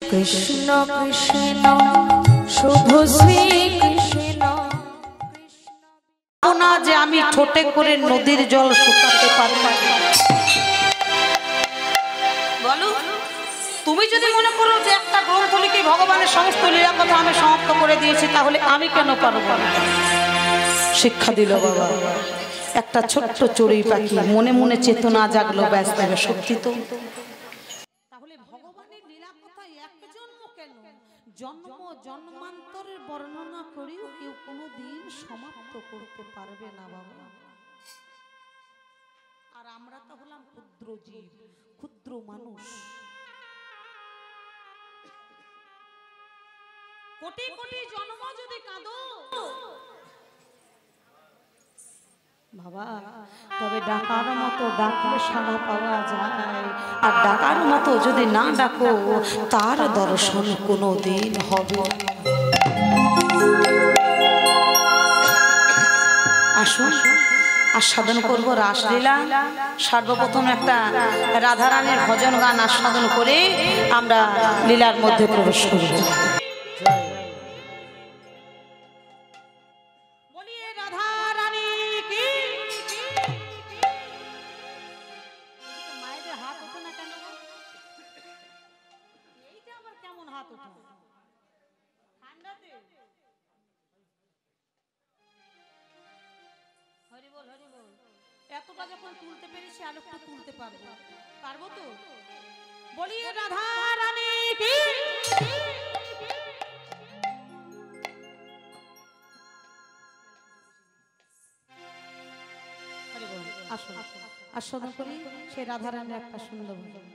কৃষ্ণ কৃষ্ণ শুধু শ্রী কৃষ্ণ। না যে আমি ঠোঁটে করে নদীর জল শুকাতে পারব। বলো, তুমি যদি মনে করো যে একটা গ্রন্থ লিখে ভগবানের সমস্ত লীলা কথা আমি সমাপ্ত করে দিয়েছি, তাহলে আমি কেন পারবো না? শিক্ষা দিল বাবা। একটা ছোট্ট চড়ুই পাখি মনে মনে চেতনা জাগলো, ব্যস্ত হবে। সত্যি তো। তাহলে ভগবানের লীলা কথা এক জন্ম কেন, জন্ম জন্মান্তরের বর্ণনা করেও কেউ কোনোদিন সমাপ্ত করতে পারবে না বাবা। আর আমরা তো হলাম ক্ষুদ্র জীব, ক্ষুদ্র মানুষ। কোটি কোটি জন্ম যদি কাঁদো বাবা, তবে ডাকার মতো ডাকলে সাড়া পাওয়া যায়। আর ডাকার মতো যদি না ডাকো, তার দর্শন কোনোদিন হবে। আসুন আস্বাদন করবো রাসলীলা। সর্বপ্রথম একটা রাধারানীর ভজন গান আস্বাদন করে আমরা লীলার মধ্যে প্রবেশ করব। এতটা যখন তুলতে পেরেছি, আলোকটা তুলতে পারবো, পারবো তো? বলিয়ে রাধা রানী কি। আসুন আস্বাদন করি সেই রাধা রানীর একটা সুন্দর ভজন।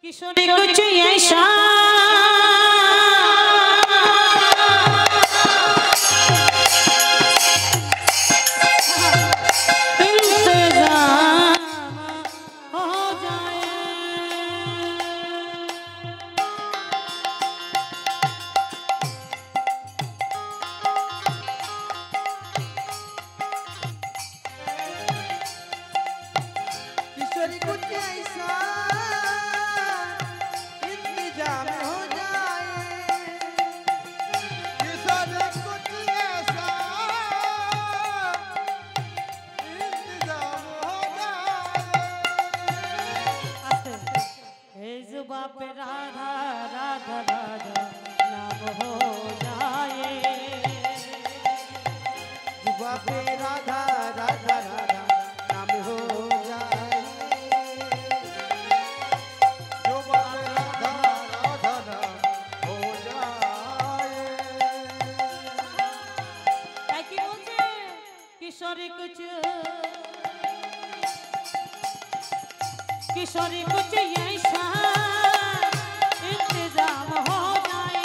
किशोरी कुछ ऐसा राधा राधा राधा नाम हो जाए, जुबा पे राधा राधा राधा नाम हो जाए, जुबा पे राधा राधा नाम हो जाए। কি বলছে কিশোরী কুছ किशोरी कुछ ऐसा इंतजाम हो जाए,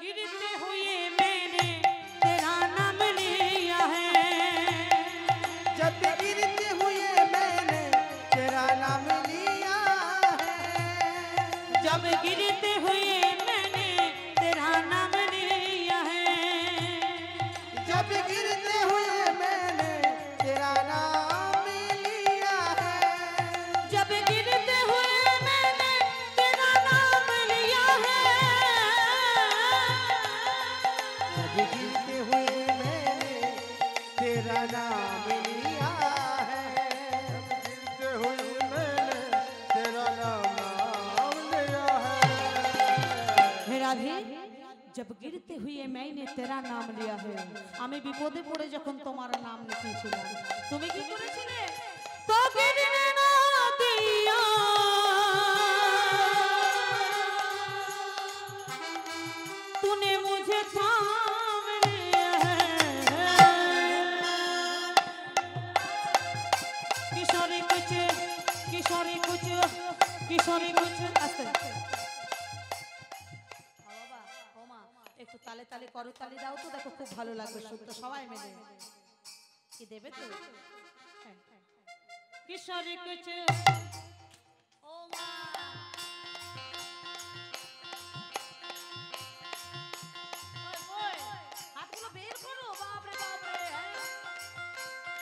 गिरते हुए मैंने तेरा नाम लिया है, जब गिरते हुए मैंने तेरा नाम लिया है, जब गिरते हुए मैंने तेरा नाम लिया है, जब गिरते हुए मैंने तेरा नाम लिया है, गिरते हुए मैंने तेरा नाम। जब गिरते हुए मैंने तेरा नाम लिया है আমি বিপদে পড়ে যখন তোমার নাম লিখেছিলাম তুমি কি করেছিলে তো गिरने ना दिया तूने मुझे थाम लिया है किशोरी कुछ আস্তে একটু তালে তালে করো তালি দাও তো দেখো খুব ভালো লাগবে শুনতে সবাই মিলে কি দেবে তো কিশোরী কুছ ও মা ওই হাতগুলো বের করো বাপ রে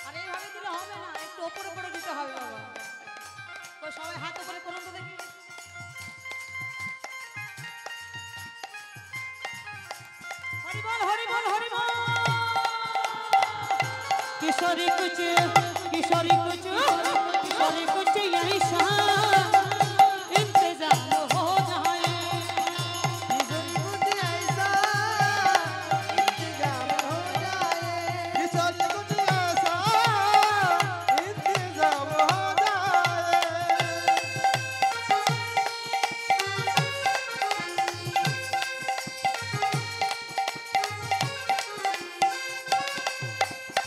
আরে এইভাবে দিলে হবে না একটু উপরে উপরে দিতে হবে বাবা তো সবাই হাত উপরে করুন তো দেখি हरि बोल किशोरी कुछ यही सा इंतजाम हो जाए किशोरी कुछ ऐसा इंतजाम हो जाए किशोरी कुछ ऐसा इंतजाम हो जाए किशोरी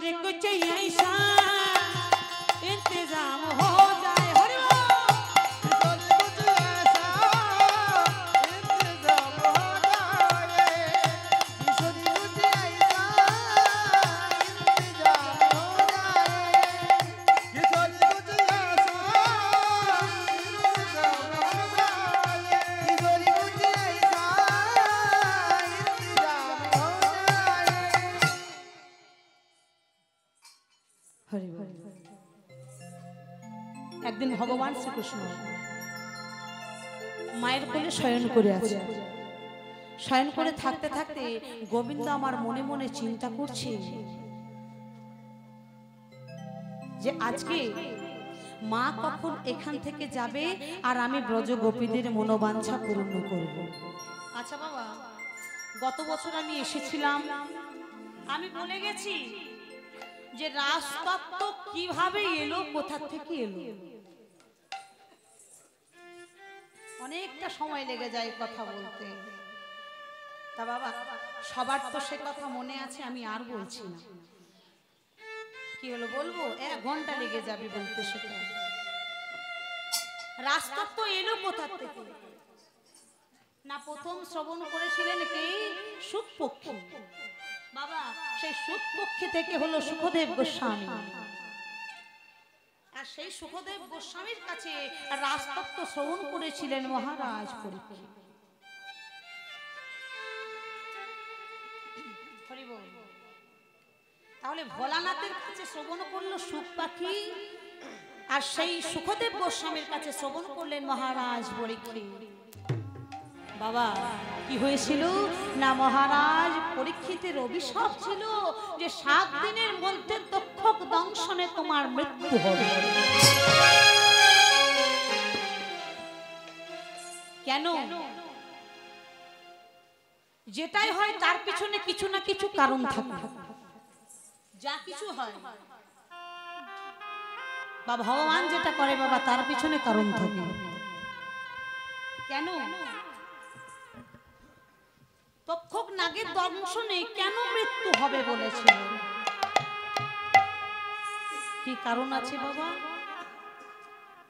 कुछ ऐसा इंतजाम हो जाए हरि किशोरी कुछ ऐसा इंतजाम हो जाए किशोरी कुछ ऐसा इंतजाम हो जाए किशोरी कुछ ऐसा इंतजाम हो जाए किशोरी कुछ ऐसा इंतजाम हो जाए हरि बोल একদিন ভগবান শ্রীকৃষ্ণ মায়ের কোলে শয়ন করে আছে শয়ন করে থাকতে থাকতে গোবিন্দ আমার মনে মনে চিন্তা করছে যে আজকে মা কখন এখান থেকে যাবে আর আমি ব্রজ গোপীদের মনোবাঞ্ছা পূর্ণ করব আচ্ছা বাবা গত বছর আমি এসেছিলাম আমি বলে গেছি যে রাজতত্ত্ব কিভাবে এলো কোথা থেকে এলো অনেকটা সময় লেগে যায় কথা বলতে তা বাবা সবার তো সে কথা মনে আছে আমি আর বলছি না কি হলো বলবো 1 ঘন্টা লেগে যাবে বলতে সেটা রাজতত্ত্ব এলো কোথা থেকে না প্রথম শ্রবণ করেছিলেন কে সুখপক্ষী বাবা সেই সুখপক্ষী থেকে হলো সুখদেব গোস্বামী আর সেই সুখদেব গোস্বামীর কাছে রাজতত্ত্ব শ্রবণ করেছিলেন মহারাজ পরীক্ষিত হরি বল তাহলে ভোলানাথের কাছে শ্রবণ করলো সুখ পাখি আর সেই সুখদেব গোস্বামীর কাছে শ্রবণ করলেন মহারাজ পরীক্ষিত বাবা কি হয়েছিল না মহারাজ পরীক্ষিতের অভিশাপ ছিল যে 7 দিনের মধ্যে তক্ষক দংশনে তোমার মৃত্যু হবে কেন যেটাই হয় তার পিছনে কিছু না কিছু কারণ থাকে। যা কিছু হয় বা ভগবান যেটা করে বাবা তার পিছনে কারণ থাকে। কেন তক্ষক নাগের দংশনে কেন মৃত্যু হবে বলেছিল? কি কারণ আছে বাবা?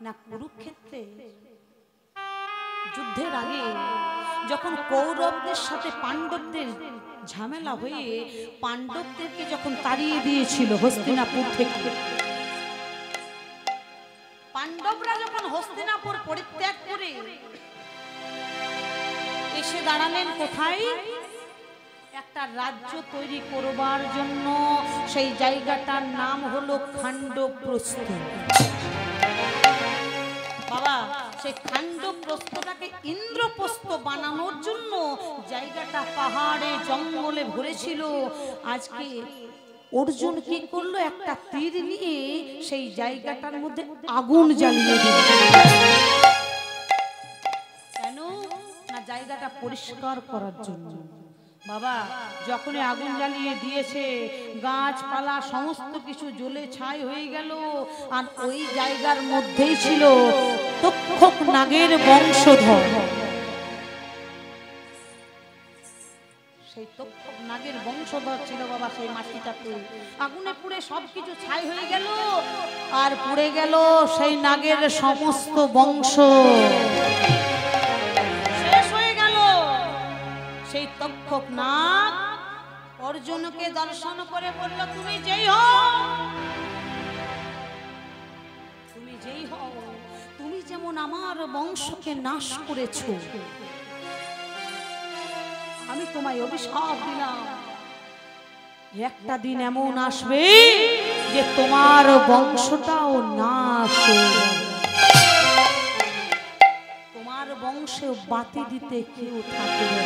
না কুরুক্ষেত্রে যুদ্ধের আগে যখন কৌরবদের সাথে পাণ্ডবদের ঝামেলা হয়ে পাণ্ডবদেরকে যখন তাড়িয়ে দিয়েছিল হস্তিনাপুর থেকে, পাণ্ডবরা যখন হস্তিনাপুর পরিত্যাগ করে এসে দাঁড়ালেন কোথায়? একটা রাজ্য তৈরি করবার জন্য। সেই জায়গাটার নাম হলো খান্ডপ্রস্থ। বাবা সেই খান্ডপ্রস্থটাকে ইন্দ্রপ্রস্থ বানানোর জন্য জায়গাটা পাহাড়ে জঙ্গলে ভরেছিল। আজকে অর্জুন কি করলো? একটা তীর নিয়ে সেই জায়গাটার মধ্যে আগুন জ্বালিয়ে দিল। কেন না জায়গাটা পরিষ্কার করার জন্য। বাবা যখনই আগুন জ্বালিয়ে দিয়েছে গাছপালা সমস্ত কিছু জ্বলে ছাই হয়ে গেল। আর ওই জায়গার মধ্যেই ছিল তক্ষক নাগের বংশধর। সেই তক্ষক নাগের বংশধর ছিল বাবা সেই মাটিটাতে। আগুনে পুড়ে সবকিছু ছাই হয়ে গেল আর পুড়ে গেল সেই নাগের সমস্ত বংশ। সেই তক্ষক নাগ অর্জুনকে দর্শন করে বলল, তুমি যেই হও তুমি যেমন আমার বংশকে নাশ করেছো, আমি তোমায় অভিশাপ দিলাম একটা দিন এমন আসবে যে তোমার বংশটাও নাশ হয়ে যাবে। তোমার বংশে বাতি দিতে কেউ থাকবে না।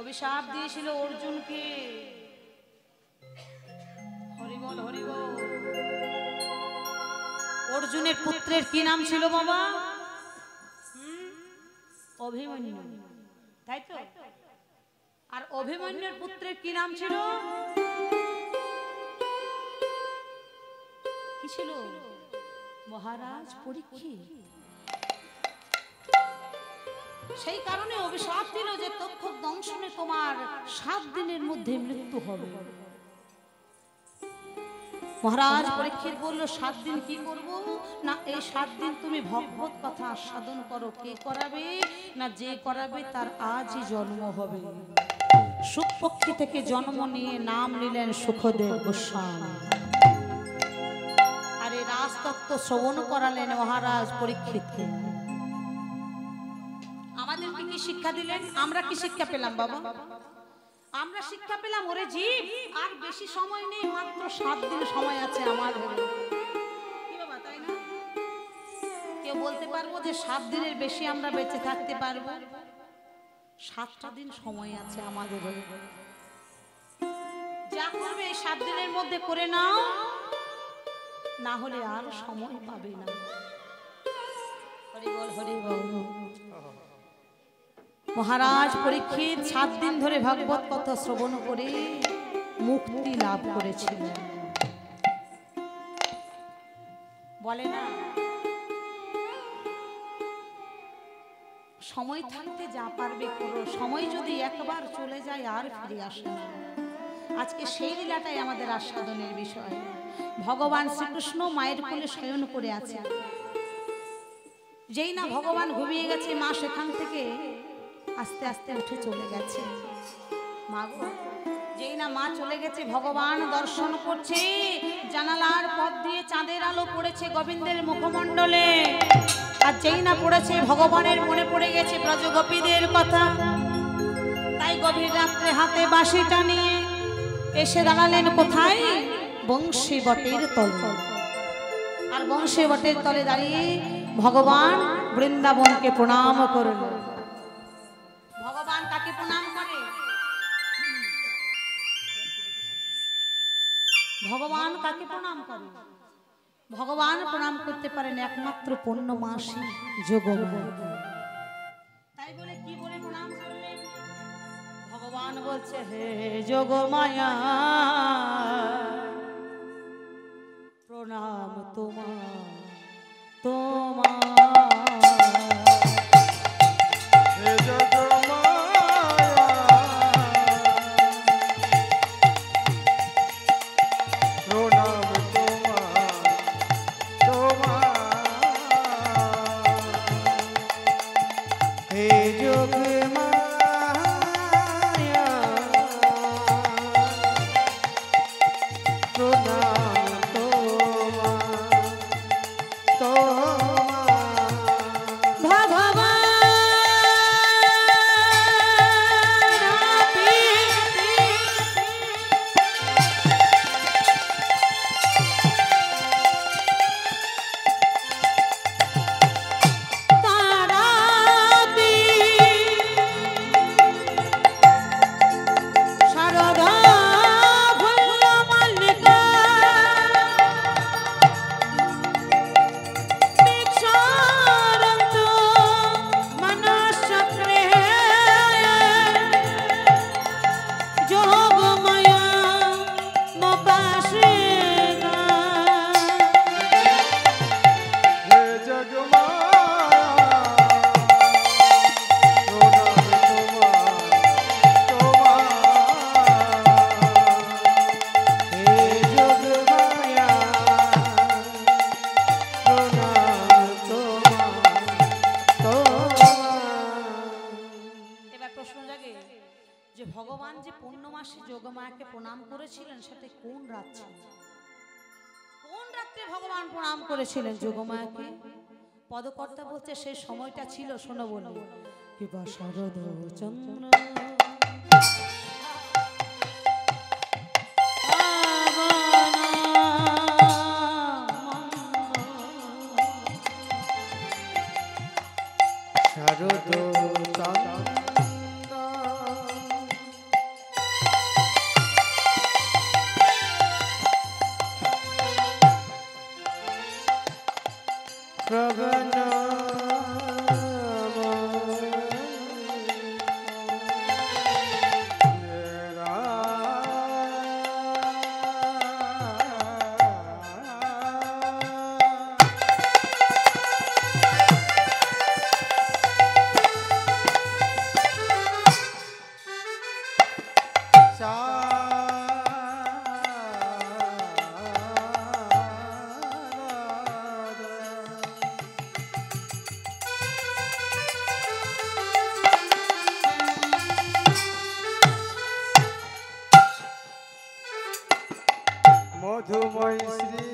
অভিশাপ দিয়েছিল অর্জুনকে। হরিবল হরিবল। অর্জুনের পুত্রের কি নাম ছিল বাবা? অভিমন্যু, তাই তো? আর অভিমন্যুর পুত্রের কি নাম ছিল? কি ছিল? মহারাজ পরীক্ষিত। সেই কারণে অভিশাপ দিল যে তক্ষক দংশনে তোমার 7 দিনের মধ্যে মৃত্যু হবে। মহারাজ পরীক্ষিত বলল 7 দিন কি করব? না এই 7 দিন তুমি ভগবত কথা সাধন করো। কে করাবে? না যে করাবে তার আজই জন্ম হবে। শুকপক্ষী থেকে জন্ম নিয়ে নাম নিলেন সুখদেব গোস্বামী। আর এই রাজতত্ত্ব শ্রবণ করালেন মহারাজ পরীক্ষিতকে। আমাদেরকে কি শিক্ষা দিলেন? আমরা কি শিক্ষা পেলাম বাবা? আমরা শিক্ষা পেলাম ওরে জীব আর বেশি সময় নেই, মাত্র 7 দিন সময় আছে আমার। কি বাবা তাই না? কেউ বলতে পারবো যে 7 দিনের বেশি আমরা বেঁচে থাকতে পারবো? 7টা দিন সময় আছে আমাদের। যা করবে এই 7 দিনের মধ্যে করে নাও, না হলে আর সময় পাবে না। হরি বল হরি বল। মহারাজ পরীক্ষিত 7 দিন ধরে ভাগবত কথা শ্রবণ করে মুক্তি লাভ করেছিলেন। বলে না সময় থাকতে যা পারবে করো, সময় যদি একবার চলে যায় আর ফিরে আসে না। আজকে সেই লীলাটাই আমাদের আস্বাদনের বিষয়। ভগবান শ্রীকৃষ্ণ মায়ের কোলে শয়ন করে আছে। যেই না ভগবান ঘুমিয়ে গেছে মা সেখান থেকে আস্তে আস্তে উঠে চলে গেছে। মা গো, যেই না মা চলে গেছে ভগবান দর্শন করছে। জানালার পথ দিয়ে চাঁদের আলো পড়েছে গোবিন্দের মুখমণ্ডলে। আর যেই না পড়েছে ভগবানের মনে পড়ে গেছে ব্রজগোপীদের কথা। তাই গভীর রাত্রে হাতে বাঁশিটা নিয়ে এসে দাঁড়ালেন কোথায়? বংশী বটের তলে। আর বংশী বটের তলে দাঁড়িয়ে ভগবান বৃন্দাবনকে প্রণাম করলেন। ভগবান তাকে প্রণাম করে। ভগবান কাকে প্রণাম করে? ভগবান প্রণাম করতে পারেন একমাত্র পূর্ণমাসী যোগমায়া। তাই ভগবান বলছে হে যোগ মায়া প্রণাম তোমার তোমার হে যোগ মায়া প্রণাম তোমার তোমার হে যোগ মায়া প্রণাম তোমার তোমার ভগবান ভগবান যে পূর্ণমাসে যোগমায়াকে প্রণাম করেছিলেন সেটা কোন রাত ছিল? কোন রাত্রে ভগবান প্রণাম করেছিলেন যোগমায়াকে? পদকর্তা বলছে সেই সময়টা ছিল, শোনো বলি, কিবা শারদ চন্দ্র শারদ প্রভন মধুময় শ্রী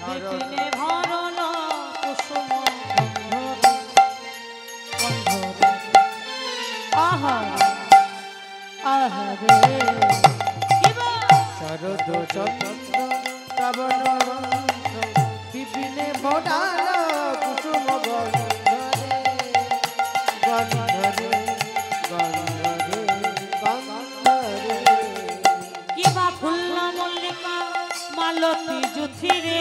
বিপিনে ভরণ কুসুম গন্ধরে গন্ধরে আহা আহা রে শরদ চন্দ্র শ্রাবণ বিপিনে ভরান কুসুম গন্ধরে গন্ধরে গন্ধরে গন্ধরে কিবা ফুল্ল মল্লিকা মালতী জুথি রে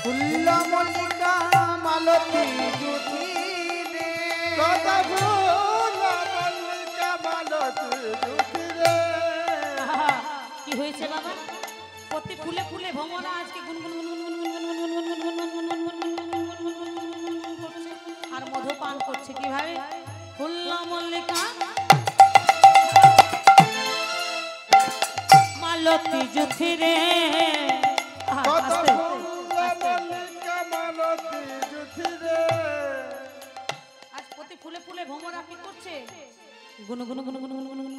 ফুল্ল মল্লিকা মালতী জুথি রে কথা ফুল মল্লিকা মালতী জুথি রে কি হয়েছে বাবা প্রতি ফুলে ফুলে ভ্রমণা আজকে গুনগুন করছে আর মধু পান করছে কিভাবে ফুল্ল মল্লিকা মালতী জুথি রে আজ প্রতি ফুলে ফুলে ভ্রমণা কি করছে গুন গুন গুন গুন গুন গুন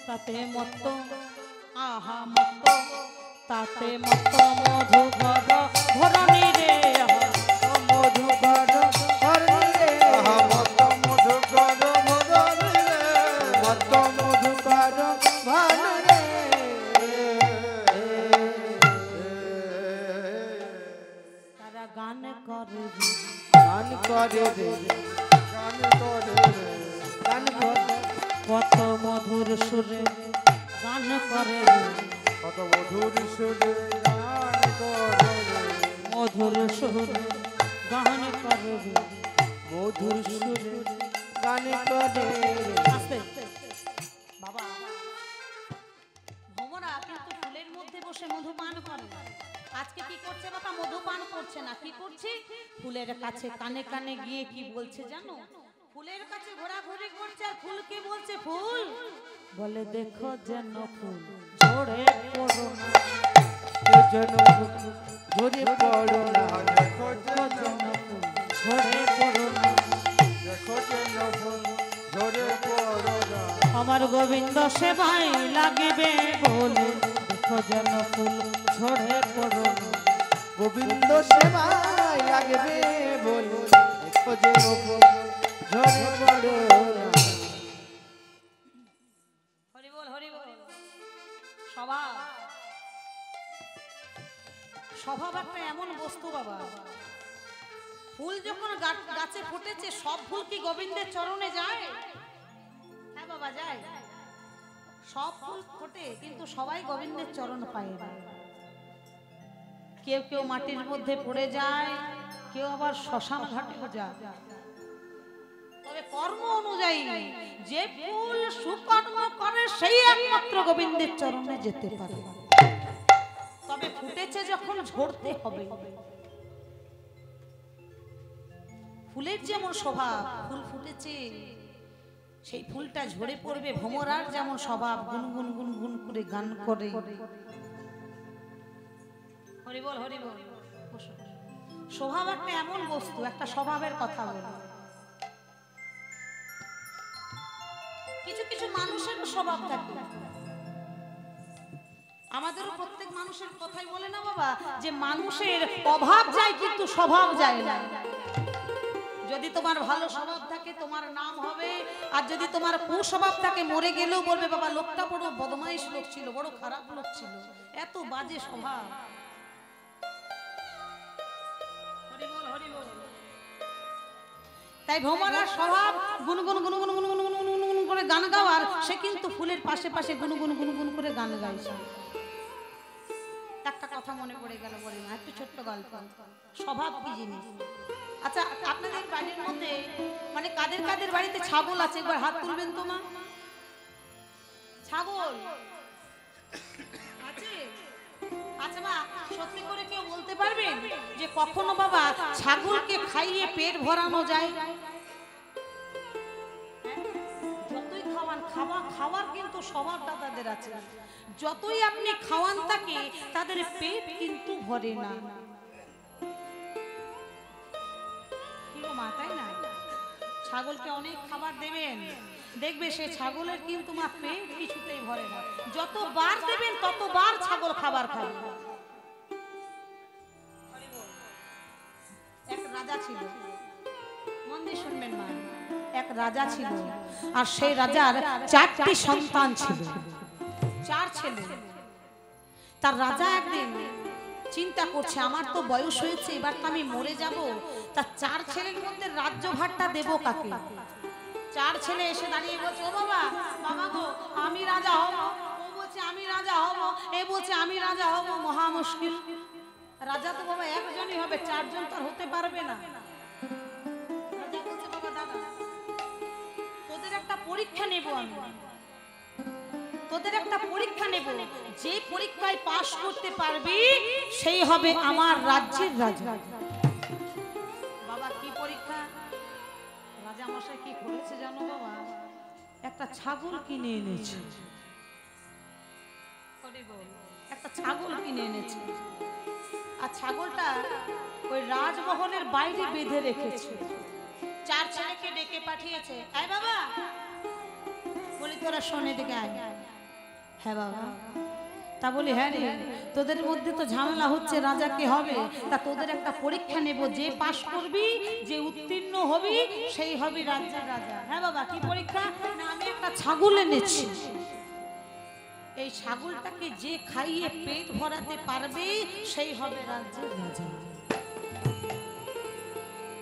তাতে মত আহা মত তাতে মত মধু ঘর ধরণী রে মধু ঘর ধরণী রে মত মধু ঘর ধরণী রে মত মধু ঘর ধরণী রে তারা গান করে গান করে রে গান করে রে গান করে কত মধুর সুরে গান করে কত মধুর সুরে গান করে মধুর সুরে গান করে মধুর সুরে গান করে আস্তে বাবা ভ্রমরা কিন্তু ফুলের মধ্যে বসে মধু পান করে আজকে কি করছে বাবা মধু পান করছে না কি করছে ফুলের কাছে কানে কানে গিয়ে কি বলছে জানো ফুলের কাছে ঘোরাঘুরি করছে আর ফুলকে বলছে ফুল বলে দেখো যেন ফুল ঝরে পড়ো না যেন ঝরে পড়ো না দেখো যেন ফুল ঝরে পড়ো না দেখো যেন ফুল ঝরে পড়ো না আমার গোবিন্দ সেবায় লাগিবে বলে দেখো যেন ফুল ঝরে পড়ো না গোবিন্দ সেবায় লাগবে বলে দেখো যেন ফুল ঝরে পড়ো না হরি বল স্বভাব স্বভাব একটা এমন বস্তু বাবা ফুল যখন গাছে ফুটেছে সব ফুল কি গোবিন্দের চরণে যায় হ্যাঁ বাবা যায় সব ফুল ফোটে কিন্তু সবাই গোবিন্দের চরণ পায় না কেউ কেউ মাটির মধ্যে পড়ে যায় কেউ আবার শ্মশান ঘাটেও যায় তবে কর্ম অনুযায়ী যে ফুল সুকর্ম করে সেই একমাত্র গোবিন্দের চরণে যেতে পারে তবে ফুটেছে যখন ঝরতে হবে ফুলের যেমন স্বভাব ফুল ফুটেছে সেই ফুলটা ঝরে পড়বে ভ্রমরার যেমন স্বভাব গুনগুন গুনগুন করে গান করে হরি বল স্বভাব একটা এমন বস্তু একটা স্বভাবের কথা বলে কিছু কিছু মানুষের স্বভাব থাকে আমাদেরও প্রত্যেক মানুষের কথাই বলে না বাবা যে মানুষের অভাব যায় কিন্তু স্বভাব যায় না যদি তোমার ভালো স্বভাব থাকে তোমার নাম হবে আর যদি তোমার কুস্বভাব থাকে মরে গেলেও বলবে বাবা লোকটা বড় বদমাইশ লোক ছিল বড় খারাপ লোক ছিল এত বাজে স্বভাব তাই ভ্রমরার স্বভাব গুনগুন গুনগুন গুনগুন গুনগুন করে গান গাওয়ার সে কিন্তু ফুলের পাশে পাশে গুনগুন গুনগুন করে গান গাইছে একটা কথা মনে পড়ে গেল বলি না একটু ছোট্ট গল্প স্বভাব কি জিনিস আচ্ছা আপনাদের বাড়ির মধ্যে মানে কাদের কাদের বাড়িতে ছাগল আছে একবার হাত তুলবেন তো মা ছাগল আছে আচ্ছা মা সত্যি করে কেউ বলতে পারবেন যে কখনো বাবা ছাগলকে খাইয়ে পেট ভরানো যায় যতই খাওয়ান খাওয়ার কিন্তু স্বভাবটা তাদের আছে যতই আপনি খাওয়ান তাকে তাদের পেট কিন্তু ভরে না কি গো মা তাই না ছাগলকে অনেক খাবার দেবেন, দেখবে সে ছাগলের কিন্তু মা পেট কিছুতেই ভরে না। যতবার দেবেন ততবার ছাগল খাবার খাবে। এক রাজা ছিল, মন দিয়ে শুনবেন মা, এক রাজা ছিল, আর সেই রাজার 4টি সন্তান ছিল, 4 ছেলে। তার রাজা একদিন চিন্তা করছে, আমার তো বয়স হয়েছে, এবার তো আমি মরে যাব, তার 4 ছেলের মধ্যে রাজ্যভারটা দেব কাকে? 4 ছেলে এসে দাঁড়িয়ে বলছে, ও বাবা, বাবা গো, আমি রাজা হব। ও বলছে আমি রাজা হব, এ বলছে আমি রাজা হব। মহা মুশকিল, রাজা তো বাবা একজনই হবে, 4 জন তো হতে পারবে না। রাজা বলছে, বাবা দাদা, তোদের একটা পরীক্ষা নেব আমি, তোদের একটা পরীক্ষা নেব, যে পরীক্ষায় পাশ করতে পারবি সেই হবে আমার রাজ্যের রাজা। বাবা কি পরীক্ষা? রাজা মশাই কি করেছে জানো বাবা? একটা ছাগল কিনে এনেছে, একটা ছাগল কিনে এনেছে, আর ছাগলটা ওই রাজমহলের বাইরে বেঁধে রেখেছে। 4 ছেলেকে ডেকে পাঠিয়েছে, আয় বাবা, বলি তোরা শোনে দিকে আয়। হ্যাঁ বাবা। তা বলি হ্যাঁ রে, তোদের মধ্যে তো ঝামেলা হচ্ছে রাজা কে হবে, তা তোদের একটা পরীক্ষা নেব, যে পাশ করবি, যে উত্তীর্ণ হবি, সেই হবি রাজ্যের রাজা। হ্যাঁ বাবা কি পরীক্ষা? না আমি একটা ছাগল এনেছি, এই ছাগলটাকে যে খাইয়ে পেট ভরাতে পারবে সেই হবে রাজ্যের রাজা।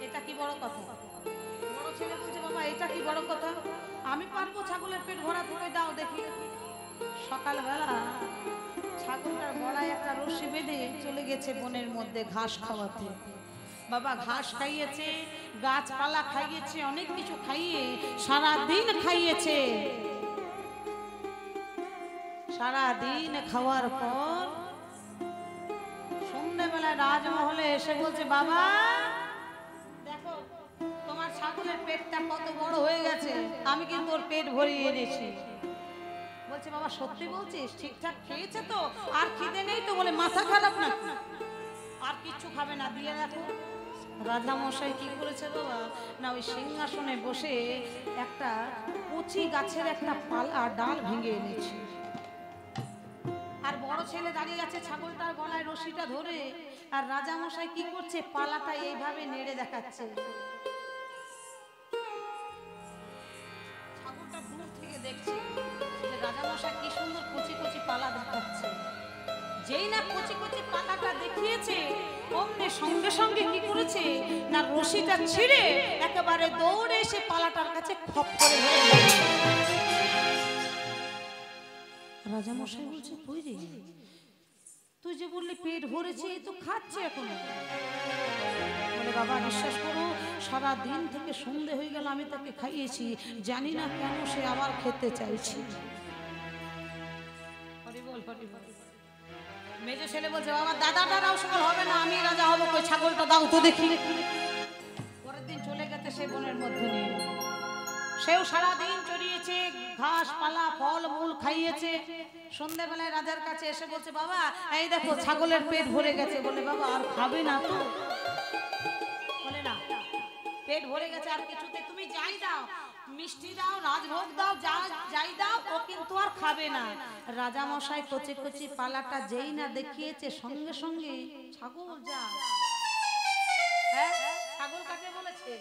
এটা কি বড় কথা? বড় ছেলে বলছে, বাবা এটা কি বড় কথা, আমি পারবো ছাগলের পেট ভরা করে দাও দেখি। সকালবেলা ছাগলটার গলায় একটা রশি বেঁধে চলে গেছে বনের মধ্যে ঘাস খাওয়াতে। বাবা ঘাস খাইয়েছে, গাছপালা খাইয়েছে, অনেক কিছু খাইয়ে সারাদিন খাইয়েছে। সারাদিন খাওয়ার পর সন্ধ্যেবেলায় রাজমহলে এসে বলছে, বাবা দেখো তোমার ছাগলের পেটটা কত বড় হয়ে গেছে, আমি কিন্তু ওর পেট ভরিয়ে এনেছি। বলছে, বাবা সত্যি বলছিস? ঠিকঠাক খেয়েছে তো? আর খিদে নেই তো? বলে মাথা খারাপ না, আর কিচ্ছু খাবে না, দিয়ে রাখো। রাজা মশাই কি করেছে বাবা? না ওই সিংহাসনে বসে একটা কচি গাছের একটা পালা ডাল ভেঙে এনেছে, আর বড় ছেলে দাঁড়িয়ে আছে ছাগলটার গলায় রশিটা ধরে, আর রাজা মশাই কি করছে? পালাটা এইভাবে নেড়ে দেখাচ্ছে। ছাগলটা দূর থেকে দেখছে যে রাজা মশাই কি সুন্দর কচি কচি পালা দেখাচ্ছে। যেই না কচি কচি পালাটা দেখিয়েছে, অমনি সঙ্গে সঙ্গে কি করেছে? না রশিটা ছিঁড়ে একেবারে দৌড়ে এসে পালাটার কাছে খপ করে ধরে। রাজা মশাই বলছে, কই রে, তুই যে বললি পেট ভরেছে, তো খাচ্ছে এখন। বলে, বাবা বিশ্বাস করো, সারা দিন থেকে সন্ধে হয়ে গেল আমি তাকে খাইয়েছি, জানি না কেন সে আবার খেতে চাইছে। মেজো ছেলে বলছে, বাবা দাদা দাদাও সকল হবে না, আমি রাজা হবো, কই ছাগলটা দাও তো দেখি। পরের দিন চলে গেছে সে বনের মধ্যে নিয়ে, সেও সারাদিন চড়িয়েছে, ঘাস পালা ফল মূল খাইয়েছে। সন্ধ্যাবেলায় রাজার কাছে এসে বলছে, বাবা এই দেখো ছাগলের পেট ভরে গেছে। বলে, বাবা আর খাবে না তো? বলে, না পেট ভরে গেছে, আর কিছুতে তুমি যাই দাও, মিষ্টি দাও, রাজভোগ দাও, যাই দাও, ও কিন্তু আর খাবে না। রাজা মশাই কচি কচি পালাটা যেই না দেখিয়েছে, সঙ্গে সঙ্গে ছাগল যা। হ্যাঁ ছাগল কাকে বলেছে?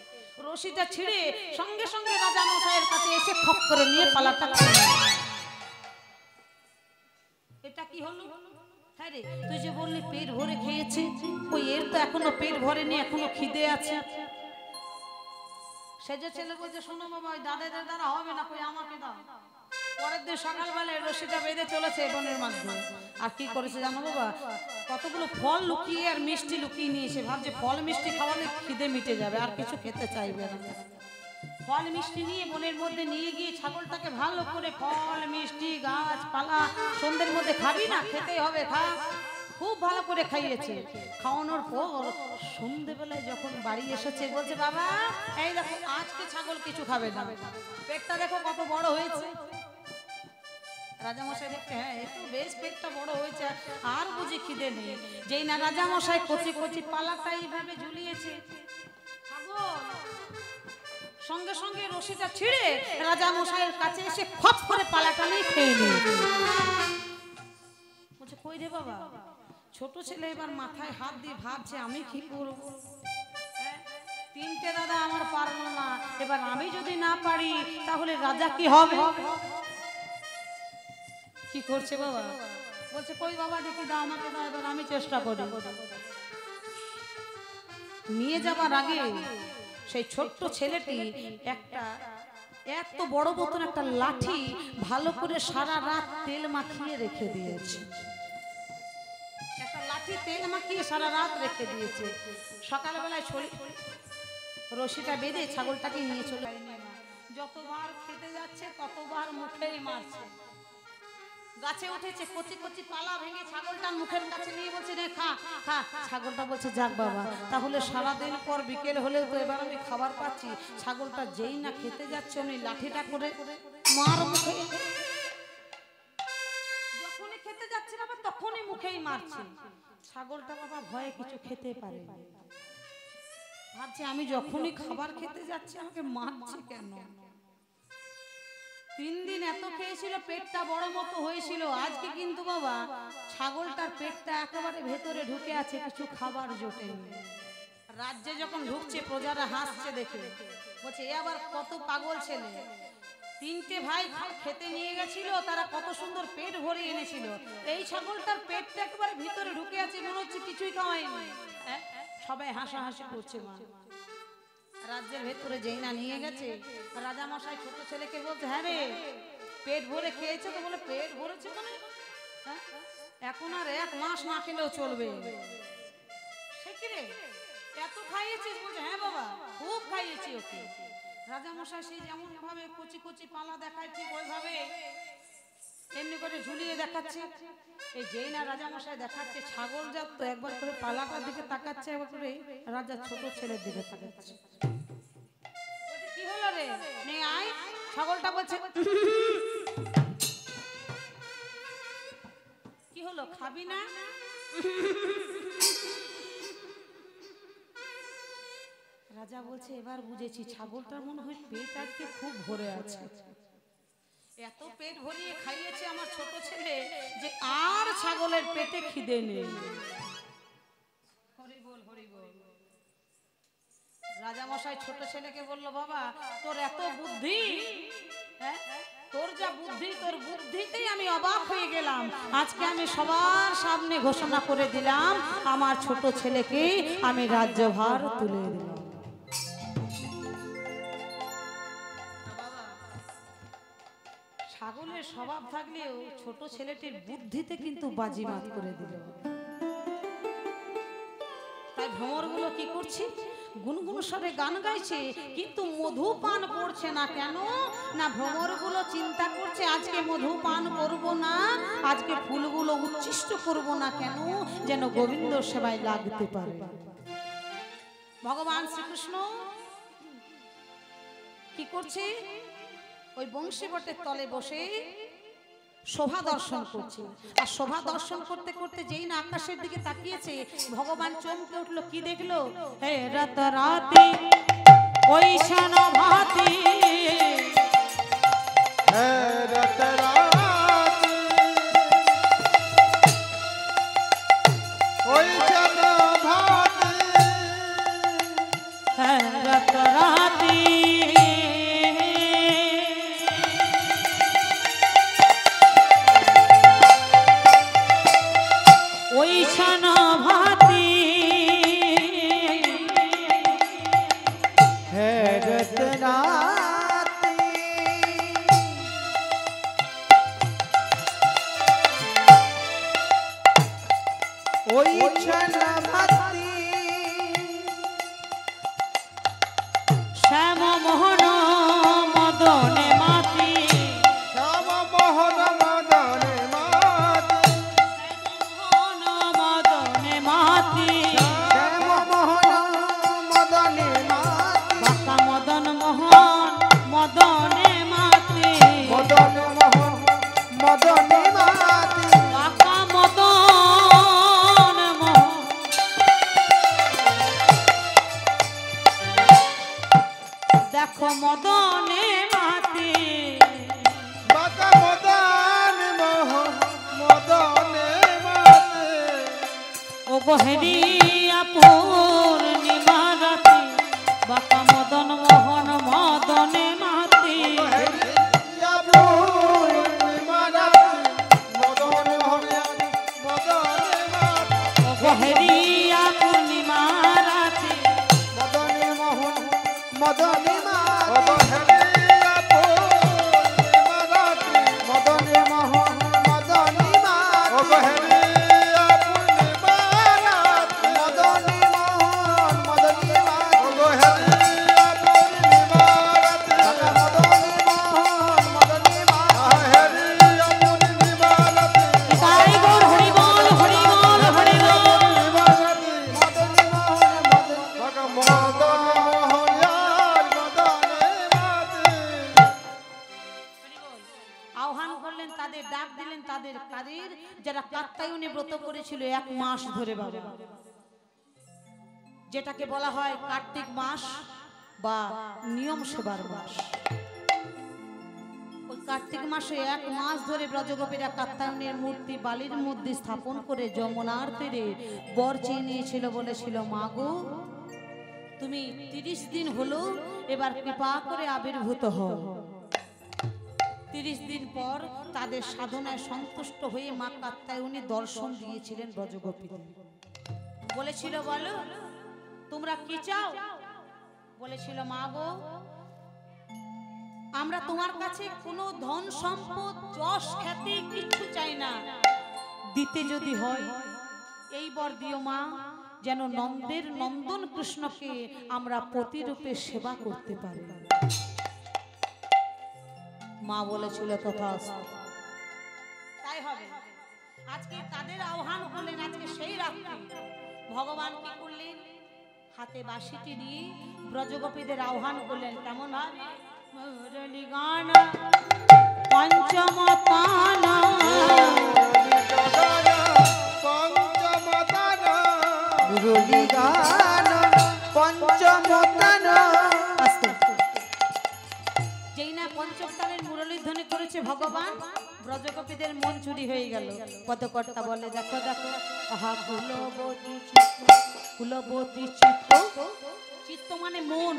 রশিটা ছিঁড়ে সঙ্গে সঙ্গে রাজা মশাইয়ের কাছে এসে খপ করে নিয়ে পালাটা খেয়ে নিল। এটা কি হলো? হ্যাঁ রে, তুই যে বললি পেট ভরে খেয়েছে, ওই এর তো এখনো পেট ভরেনি, এখনো খিদে আছে। সেজে ছেলে বলছে, শোনো বাবা, ওই দাদাদের দ্বারা হবে না, কই আমাকে দাও। পরের দিন সকালবেলায় রশিটা বেঁধে চলেছে বনের মাঝে। আর কি করেছে জানো বাবা? কতগুলো ফল লুকিয়ে আর মিষ্টি লুকিয়ে নিয়েছে, ভাবছে ফল মিষ্টি খাওয়ালে খিদে মিটে যাবে, আর কিছু খেতে চাইবে না। ফল মিষ্টি নিয়ে বনের মধ্যে নিয়ে গিয়ে ছাগলটাকে ভালো করে ফল মিষ্টি গাছপালা, সন্ধ্যের মধ্যে খাবি না, খেতেই হবে, খা। খুব ভালো করে খাইয়েছে। খাওয়ানোর পর সন্ধ্যেবেলায় যখন বাড়ি এসেছে, বলছে, বাবা এই দেখো আজকে ছাগল কিছু খাবে না, পেটটা দেখো কত বড় হয়েছে। রাজামশাই দেখছে, হ্যাঁ একটু বেশ পেটটা বড় হয়েছে, আর বুঝি খিদে নেই। যেই না রাজামশাই কচি কচি পালাটা এইভাবে ঝুলিয়েছে, ছাগল সঙ্গে সঙ্গে রশিটা ছিঁড়ে রাজা মশাইয়ের কাছে এসে খপ করে পালাটা নিয়ে খেয়ে নিয়ে বলছে, কই রে বাবা? ছোট ছেলে এবার মাথায় হাত দিয়ে ভাবছে আমি কি করব, তিনটে দাদা আমার পারলো না, এবার আমি যদি না পারি তাহলে রাজা কি হবে? কি করছে বাবা? বলছে, কই বাবা দেখি দাও, আমাকে দাও, এবার আমি চেষ্টা করি। নিয়ে যাবার আগে সেই ছোট্ট ছেলেটি একটা এত বড় মতন একটা লাঠি ভালো করে সারা রাত তেল মাখিয়ে রেখে দিয়েছে। একটা লাঠি তেল মাখিয়ে সারা রাত রেখে দিয়েছে। সকালবেলায় রশিটা বেঁধে ছাগলটাকে নিয়ে চলে, যতবার খেতে যাচ্ছে ততবার মুখেই মারছে। গাছে উঠেছে, কচি কচি পালা ভেঙে ছাগলটার মুখের কাছে নিয়ে বলছে, রে খা খা। ছাগলটা বলছে, যাক বাবা, তাহলে সারাদিন পর বিকেল হলেও তো এবার আমি খাবার পাচ্ছি। ছাগলটা যেই না খেতে যাচ্ছে উনি লাঠিটা করে মার মুখে, যখনই খেতে যাচ্ছে বাবা তখনই মুখেই মারছে। ছাগলটা বাবা ভয়ে কিছু খেতে পারে না, ভাবছে আমি যখনই খাবার খেতে যাচ্ছি আমাকে মারছে কেন। 3 দিন এত খেয়েছিল, পেটটা বড় মতো হয়েছিল। আজকে কিন্তু বাবা ছাগলটার পেটটা একেবারে ভেতরে ঢুকে আছে, কিছু খাবার জোটেনি। রাজ্যে যখন ঢুকছে প্রজারা হাসছে দেখে, বলছে এ আবার কত পাগল ছেলে। 3টে ভাই খেতে নিয়ে গেছিল, তারা কত সুন্দর পেট ভরে এনেছিল, এই ছাগলটার পেটটা একেবারে ভিতরে ঢুকে আছে, মনে হচ্ছে কিছুই খাওয়ায়নি। সবাই হাসাহাসি করছে। মা রাজ্যের ভেতরে যেই না নিয়ে গেছে, রাজা মশাই ছোট ছেলেকে বলছে, হ্যাঁ রে পেট ভরে খেয়েছে তো? বলে, পেট ভরেছে মানে এখন আর 1 মাস না খেলেও চলবে। সে কি রে এত খাইয়েছিস? বলছে, হ্যাঁ বাবা খুব খাইয়েছি ওকে। রাজা মশাই সেই যেমন ভাবে কচি কচি পালা দেখায় ঠিক ওইভাবে এমনি করে ঝুলিয়ে দেখাচ্ছে। এই যেই না রাজা মশাই দেখাচ্ছে ছাগল জাত, তো একবার করে পালাটার দিকে তাকাচ্ছে, একবার করে রাজার ছোট ছেলের দিকে তাকাচ্ছে। কি হলো রে? নে আয়। ছাগলটা বলছে, কি হলো খাবি না? রাজা বলছে, এবার বুঝেছি, ছাগলটার মনে হয় পেট আজকে খুব ভরে আছে। এত পেট ভরিয়ে খাইয়েছে আমার ছোট ছেলে যে আর ছাগলের পেটে খিদে নেই। হরি বল, হরি বল। রাজা মশাই ছোট ছেলেকে বললো, বাবা তোর এত বুদ্ধি, তোর যা বুদ্ধি, তোর বুদ্ধিতেই আমি অবাক হয়ে গেলাম। আজকে আমি সবার সামনে ঘোষণা করে দিলাম, আমার ছোট ছেলেকে আমি রাজ্যভার তুলে দিলাম। ছাগলের স্বভাব থাকলেও ছোট ছেলেটির বুদ্ধিতে কিন্তু বাজিমাত করে দিল। তাই ভ্রমরগুলো কি করছে? গুনগুন স্বরে গান গাইছে, কিন্তু মধু পান করছে না। কেন না? ভ্রমরগুলো চিন্তা করছে আজকে মধু পান করব না, আজকে ফুলগুলো উচ্ছিষ্ট করব না, কেন? যেন গোবিন্দ সেবায় লাগতে পারে। ভগবান শ্রীকৃষ্ণ কি করছে? ওই বংশী বটের তলে বসে শোভা দর্শন করছে। আর শোভা দর্শন করতে করতে যেই না আকাশের দিকে তাকিয়েছে, ভগবান চমকে উঠলো। কি দেখলো? হে রাত রাতে ওই ভাতি, হে রাত রাতে ওই ভাতি, হে রাত রাতে ভাতি, হে রত্নাতি ওই ভাতি, শ্যাম মোহন মদনে মাতি, শ্যাম মোহন মদনে মাতি, মদনে মাতি, শ্যাম মোহন মদনে মাতি, বাঁকা মদন মোহন মদনে মাতি, মদন মোহন মদনে মাতি, বাঁকা মদন মোহন গহেরিয়া পূর্ণিমা রাতে বাঁকা মদন মোহন মদনে মাতি গহেরিয়া পূর্ণিমা রাতে মদনে মোহন মদনে যারা কাত্যায়নী ব্রত করেছিল 1 মাস ধরে বাবা, যেটাকে বলা হয় কার্তিক মাস বা নিয়ম সেবার মাস। ওই কার্তিক মাসে 1 মাস ধরে ব্রজগোপীরা কাত্যায়নীর মূর্তি বালির মধ্যে স্থাপন করে যমুনার তীরে বর চেয়ে নিয়েছিল, বলেছিল মা গো তুমি 30 দিন হলো এবার কৃপা করে আবির্ভূত হও। 30 দিন পর তাদের সাধনায় সন্তুষ্ট হয়ে মা কাত্যায়নী দর্শন দিয়েছিলেন ব্রজগোপীদের। বলেছিল বলো তোমরা কি চাও? বলেছিল মা গো আমরা তোমার কাছে কোনো ধন সম্পদ যশ খ্যাতি কিছু চাই না, দিতে যদি হয় এই বর দিও মা যেন নন্দের নন্দন কৃষ্ণকে আমরা প্রতিরূপে সেবা করতে পারি। মা বলেছিল তথাস্তু, তাই হবে। আজকে তাদের আহ্বান করলেন, আজকে সেই রাত্রে ভগবান কি করলেন? হাতে বাঁশিটি নিয়ে ব্রজগোপীদের আহ্বান করলেন। কেমন হবে? মুরলী গান পঞ্চমতানা মুরলী গান পঞ্চমতানা। যেই না পঞ্চমতানের মুরলী ধ্বনি করেছে ভগবান, ব্রজগোপীদের মন চুরি হয়ে গেল। পদকর্তা বলে দেখো দেখো আহা কুলবতী চিত্ত, কুলবতী চিত্ত, চিত্ত মানে মন,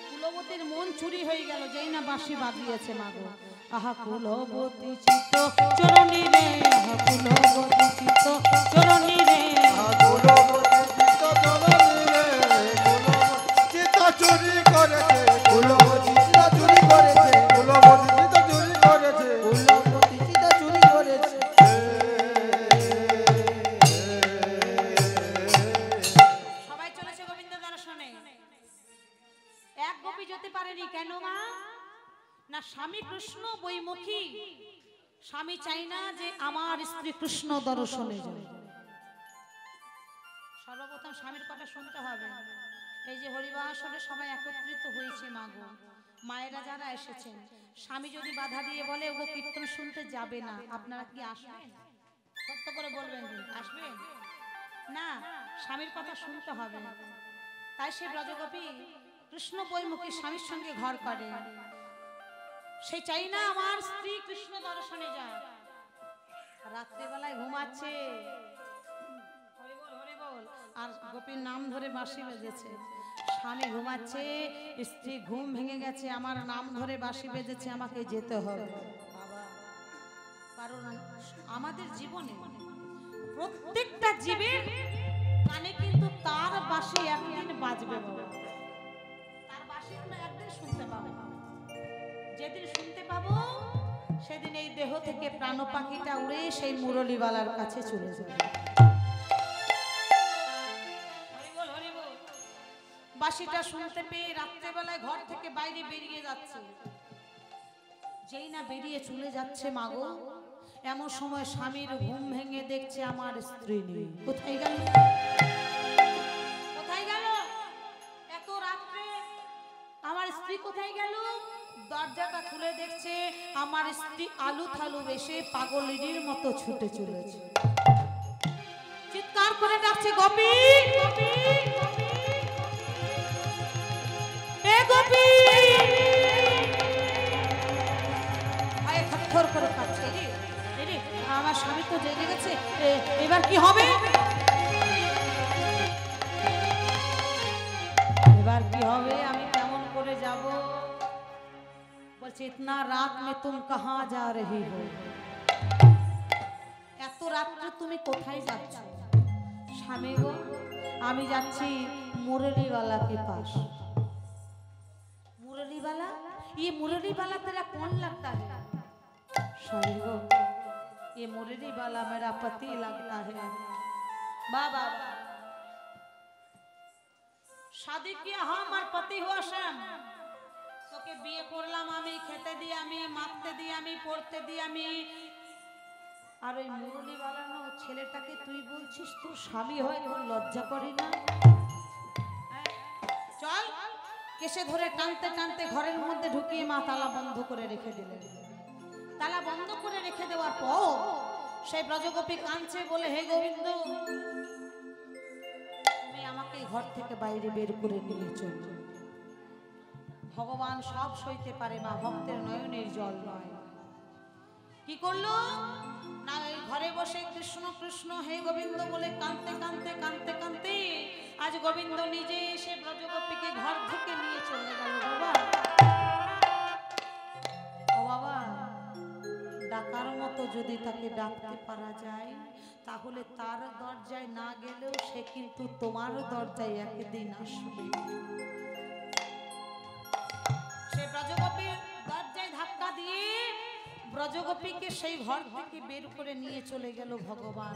কুলবতীর মন চুরি হয়ে গেল যেই না বাঁশি বাজিয়েছে মা গো। আহা কুলবতী চিত্ত চরণী রে, আহা কুলবতী চিত্ত চরণী রে, আহা কুলবতী চিত্ত চরণী রে, চিত্ত চুরি করেছে, কুলবতী চিত্ত চুরি করেছে, কুলবতী চিত্ত চুরি করেছে, কুলবতী চিত্ত চুরি করেছে। সবাই চলেছে গোবিন্দ দর্শনে। এক গোপী যেতে পারেনি কেন মা? না স্বামী কৃষ্ণ বৈমুখী, স্বামী চাই না যে আমার স্ত্রী কৃষ্ণ দর্শনে যায়। সর্বপ্রথম স্বামীর কথা শুনতে হবে। এই যে হরিবাসরে সবাই একত্রিত হয়েছে মা গো, মায়েরা যারা এসেছেন, স্বামী যদি বাধা দিয়ে বলে ওগো কীর্তন শুনতে যাবে না, আপনারা কি আসবেন? সত্য করে বলবেন, আসবেন না? স্বামীর কথা শুনতে হবে। তাই সে ব্রজগোপী কৃষ্ণ বৈমুখী স্বামীর সঙ্গে ঘর করে। সে চাই না আমার স্ত্রী কৃষ্ণ দর্শনে যায়। রাত্রিবেলায় ঘুমাচ্ছে, হরিবল হরিবল, আর গোপীর নাম ধরে বাঁশি বেজেছে। স্বামী ঘুমাচ্ছে, স্ত্রী ঘুম ভেঙে গেছে, আমার নাম ধরে বাঁশি বেজেছে, আমাকে যেতে হবে। কারণ আমাদের জীবনে প্রত্যেকটা জীবের কানে কিন্তু তার বাঁশি একদিন বাজবে বাবা, তার বাঁশি আমরা একদিন শুনতে পাবো। যেদিন শুনতে পাবো সেদিন এই দেহ থেকে প্রাণ পাখিটা উড়ে সেই মুরলীওয়ালার কাছে চলে যাবে। বাঁশিটা শুনতে পেয়ে রাত্রেবেলায় ঘর থেকে বাইরে বেরিয়ে যাচ্ছে। যেই না বেরিয়ে চলে যাচ্ছে মাগো, এমন সময় স্বামীর ঘুম ভেঙে দেখছে আমার স্ত্রী নেই। কোথায় গেল? কোথায় গেল? এত রাত্রে আমার স্ত্রী কোথায় গেল? দরজাটা খুলে দেখছে আমার স্ত্রী আলু থালু বেশে পাগলিনীর মতো ছুটে চলেছে। চিৎকার করে ডাকছে গোপী, গোপী, এ গোপী। ভাই থরথর করে কাঁপছে। রে আমার স্বামী তো জেগে গেছে, এবার কি হবে? হবে, আমি কেমন করে যাব? বলছে ইতনা রাত মে তুম কাহা যা রহি হো, এত রাত্রে তুমি কোথায় যাচ্ছ? স্বামী গো, আমি যাচ্ছি মুরলীওয়ালাকে পাশ। मुरलीवाला, ये मुरलीवाला तेरा कौन लगता है? स्वामी गो, ये मुरलीवाला मेरा पति लगता है। बाबा शादी किया हाँ हमार पति हुआ श्याम, तो के বিয়ে করলাম আমি, খেতে দিই আমি, মাখতে দিই আমি, পড়তে দিই আমি, আর ওই মুরলীওয়ালা না ছেলেটাকে তুই বলছিস তোর স্বামী হয়, তোর লজ্জা করে না? চল, কেসে ধরে টানতে টানতে ঘরের মধ্যে ঢুকিয়ে মা তালা বন্ধ করে রেখে দিলেন। তালা বন্ধ করে রেখে দেওয়ার পর সেই ব্রজগোপী কাঁদছে, বলে হে গোবিন্দ, তুমি আমাকে ঘর থেকে বাইরে বের করে নিয়ে চলো। ভগবান সব সইতে পারে মা, ভক্তের নয়নের জল নয়। কি করলো না, ঘরে বসে কৃষ্ণ কৃষ্ণ হে গোবিন্দ বলে কাঁদতে কাঁদতে কাঁদতে কাঁদতে আজ গোবিন্দ নিজে এসে ব্রজগোপীকে ঘর থেকে নিয়ে চলে গেল। বাবা ও বাবা, ডাকার মতো যদি তাকে ডাকতে পারা যায়, তাহলে তার দরজায় না গেলেও সে কিন্তু তোমার দরজায় একদিন আসবে। সে ব্রজগোপীর দরজায় ধাক্কা দিয়ে ব্রজগোপীকে সেই ঘর থেকে বের করে নিয়ে চলে গেল ভগবান।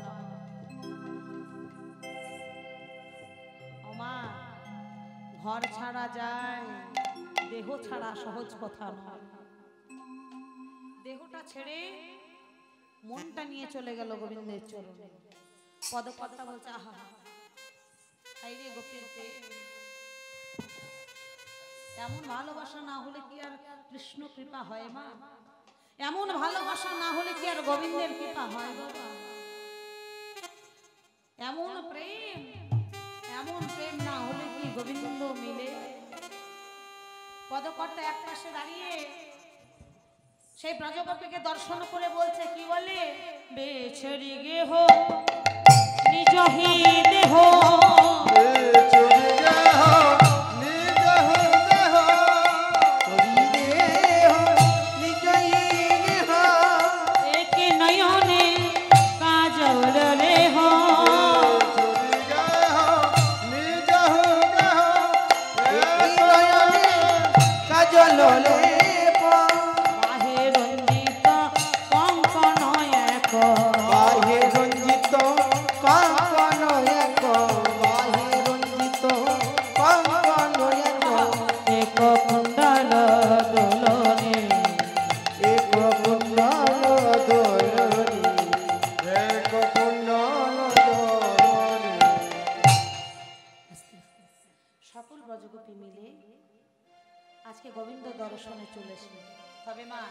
মা, ঘর ছাড়া যায়, দেহ ছাড়া সহজ কথা নয়। দেহটা ছেড়ে মনটা নিয়ে চলে গেল গোবিন্দের চরণে। পদকর্তা বলছে আহা হাই রে গোপীর প্রেম, এমন ভালোবাসা না হলে কি আর কৃষ্ণ কৃপা হয় মা? এমন ভালোবাসা না হলে কি আর গোবিন্দের কৃপা হয় বাবা? এমন প্রেম, এমন প্রেম না হলে কি গোবিন্দ মিলে? পদকর্তা এক পাশে দাঁড়িয়ে সেই ব্রজগোপীকে দর্শন করে বলছে, কি বলে, বেছড়ি গেহ নিজ হি দেহ, আজকে গোবিন্দ দর্শনে চলেছে। তবে মা,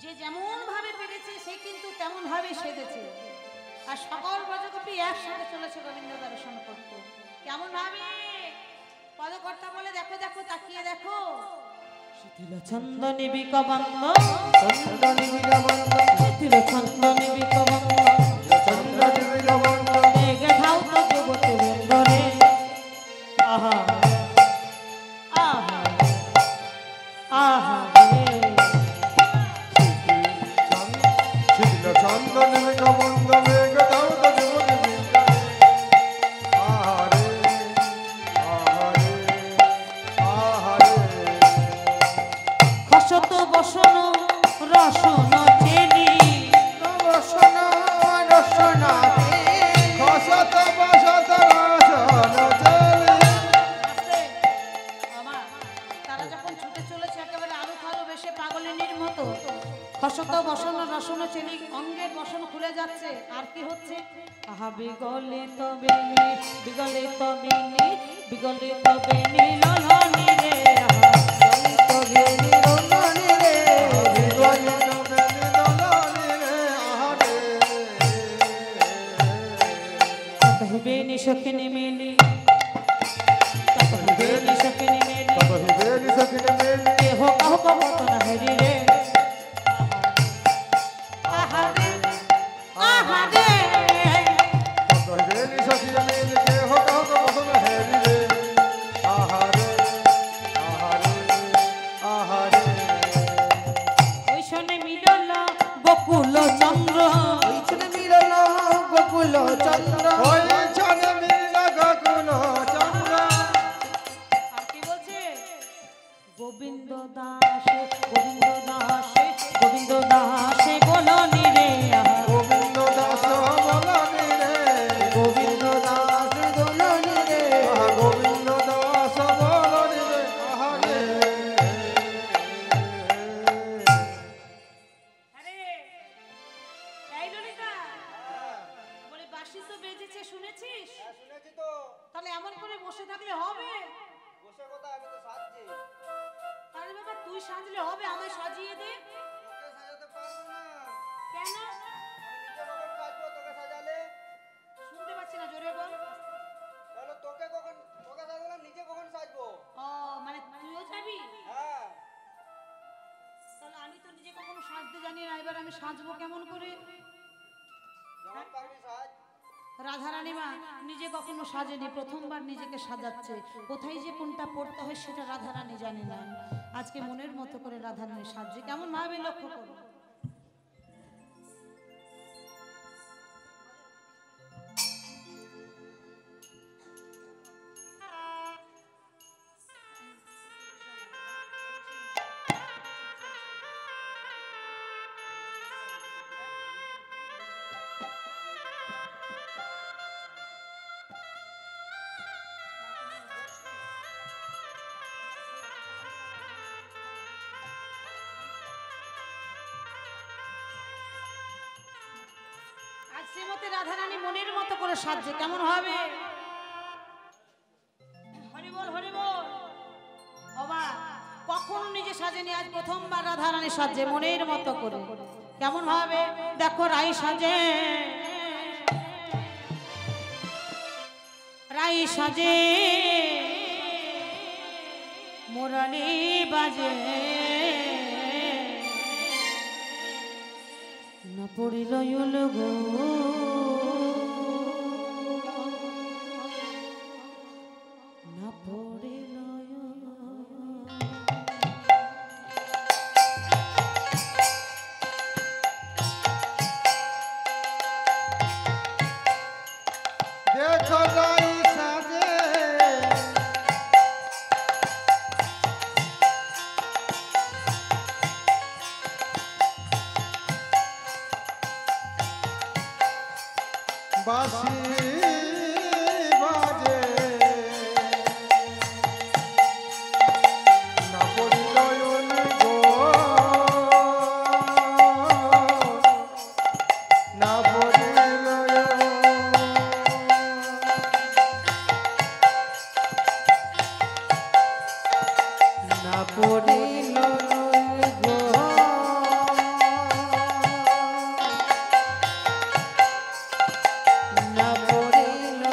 যে যেমন ভাবে পেরেছে সে কিন্তু তেমন ভাবে সেজেছে, আর সকল ব্রজগোপী একসাথে চলেছে গোবিন্দ দর্শন করতে। কেমন ভাবে? পদকর্তা বলে, দেখো দেখো, তাকিয়ে দেখো, শিথিল চন্দনী বিকবন্ধ, চন্দনী বিকবন্ধ, শিথিল চন্দনী বিকবন্ধ, চন্দনী বিকবন্ধ, মেঘে ধাউ তো জগতে বন্ধরে, আহা আহা আহা শিথিল চন্দনী বিকবন্ধ, মেঘে ধাউ তো জগতে বন্ধরে, আহারে আহারে আহারে। খসত বসন রসন চেনি, বসন রসন খসত বসত রসন চেনি। তারা যখন ছুটে চলেছে একেবারে আলু থালু বেশে পাগলিনীর মতো, খসত বসন রসন চেনি, অঙ্গের বসন খুলে যাচ্ছে। আর কি হচ্ছে? আহা বিগলিত বেনি, বিগলিত বেনি, বিগলিত বেনি ললনি রে, আহা বিগলিত বেনি ললনি রে, বিগলিত বেনি ললনি রে, আহারে। বেনি সখিনী মেলি, বেনি সখিনী মেলি, কবহি বেনি সখিনী মেলি, কেহ কাহু কবত না হেরি রে, আহারে আহারে। কবহি বেনি সখিনী মেলি, কেহ কাহু কবত না হেরি রে, আহারে গোকুল চন্দ্র ওইখানে মিলল গোকুল চন্দ্র ওইখানে মিলল গোকুল চন্দ্র আর কি বলছে গোবিন্দ দাসে গোবিন্দ দাসে গোবিন্দ দাসে বলনি রে গোবিন্দ দাস বলনি রে গোবিন্দ দাস বলনি রে গোবিন্দ দাস বলনি রে আহারে আরে এই ললিতা বলে বাঁশি তো বেজেছে শুনেছিস? শুনেছি তো তাহলে এমন করে বসে থাকলে হবে? বসে কথা আমি তো সাজছি তাহলে বাবা তুই সাজলে হবে, আমায় সাজিয়ে দে। তোকে সাজাতে পারবো না কেন? আমি নিজে কখন সাজবো তোকে সাজালে শুনতে পাচ্ছি না, জোরে বল। তাহলে তোকে সাজালাম নিজে কখন সাজবো ও মানে তুইও যাবি? হ্যাঁ তাহলে আমি তো নিজে কখনো সাজতে জানি না, এবার আমি সাজবো কেমন করে? যেমন পারবি সাজ রাধারানী মা নিজে কখনো সাজেনি, প্রথমবার নিজেকে সাজাচ্ছে। কোথায় যে কোনটা পড়তে হয় সেটা রাধারানী জানে না। আজকে মনের মতো করে রাধারানী সাজছে, কেমন ভাবে লক্ষ্য করো। আজ শ্রীমতী রাধারানী মনের মতো করে সাজছে, কেমন হবে? হরি বল হরি বল। বাবা কখনো নিজে সাজেনি, আজ প্রথমবার রাধারানী সাজছে মনের মতো করে। কেমন হবে দেখো, রাই সাজে রাই সাজে মুরলি বাজে না পড়িল গো না পড়িল। দেখো রাই সাজে বাঁশি বাজে না পড়িল গো না পড়িল না পড়িল গো না পড়িল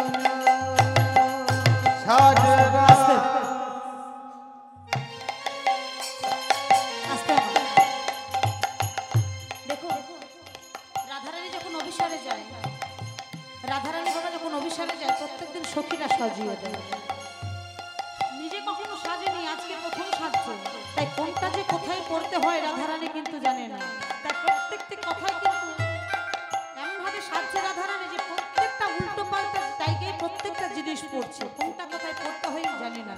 সাজরা আস্তে দেখো, রাধারানী যখন অভিসারে যায়, রাধারানী বাবা যখন অভিসারে যায় প্রত্যেকদিন সখীরা সাজিয়ে দেয়। নিজে কখনো সাজেনি, আজকে প্রথম সাজছে। তাই কোনটা যে কোথায় পড়তে হয় রাধারানী কিন্তু জানে না। তাই প্রত্যেকটি কথাই কিন্তু এমন ভাবে সাজছে রাধারানী যে প্রত্যেকটা উল্টো পাল্টা জায়গায় প্রত্যেকটা জিনিস পড়ছে, কোনটা কোথায় পড়তে হয় জানে না।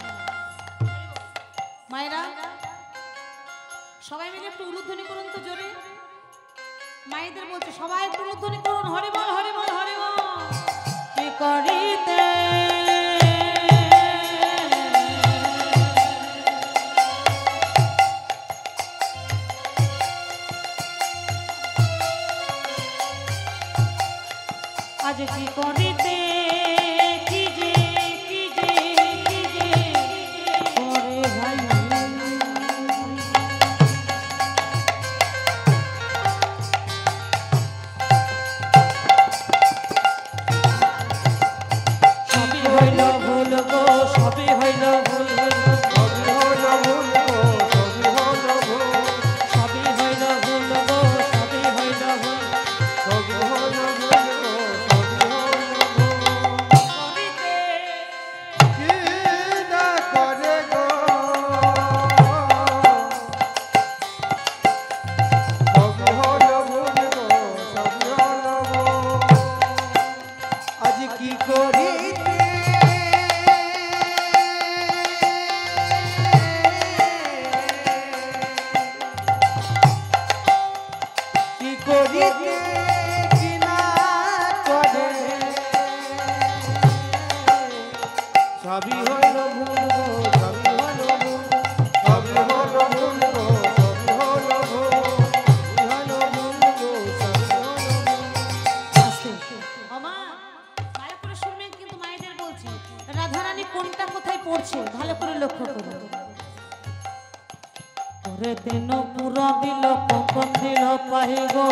মায়েরা সবাই মিলে একটু উলুধ্বনি করুন তো জোরে। মায়েদের বলছে সবাই একটু উলুধ্বনি করুন, হরি বল হরি বল হরি বল। কি করিতে আজ কি করিতে কি যে কি যে কি যে করে ভাই। সবই হইল ভুল গো, সবই হইল ভুল, সবই হইল ভুল গো সবই হইল ভুল সবই হইল ভুল গো, সবই হইল ভুল। সবই হইল ভুল গো সবই হইল ভুল দিতে কিনা করে সবই হইল ভুল গো, সবই হইল ভুল, সবই হইল ভুল গো, সবই হইল ভুল, সবই হইল ভুল গো, সবই হইল ভুল। ওমা ভালো করে শুনবেন কিন্তু মায়েদের বলছি রাধারানী কোনটা কোথায় পড়ছে ভালো করে লক্ষ্য করুন। ওরে দিন পুরা দিল কখন দিল পাহি গো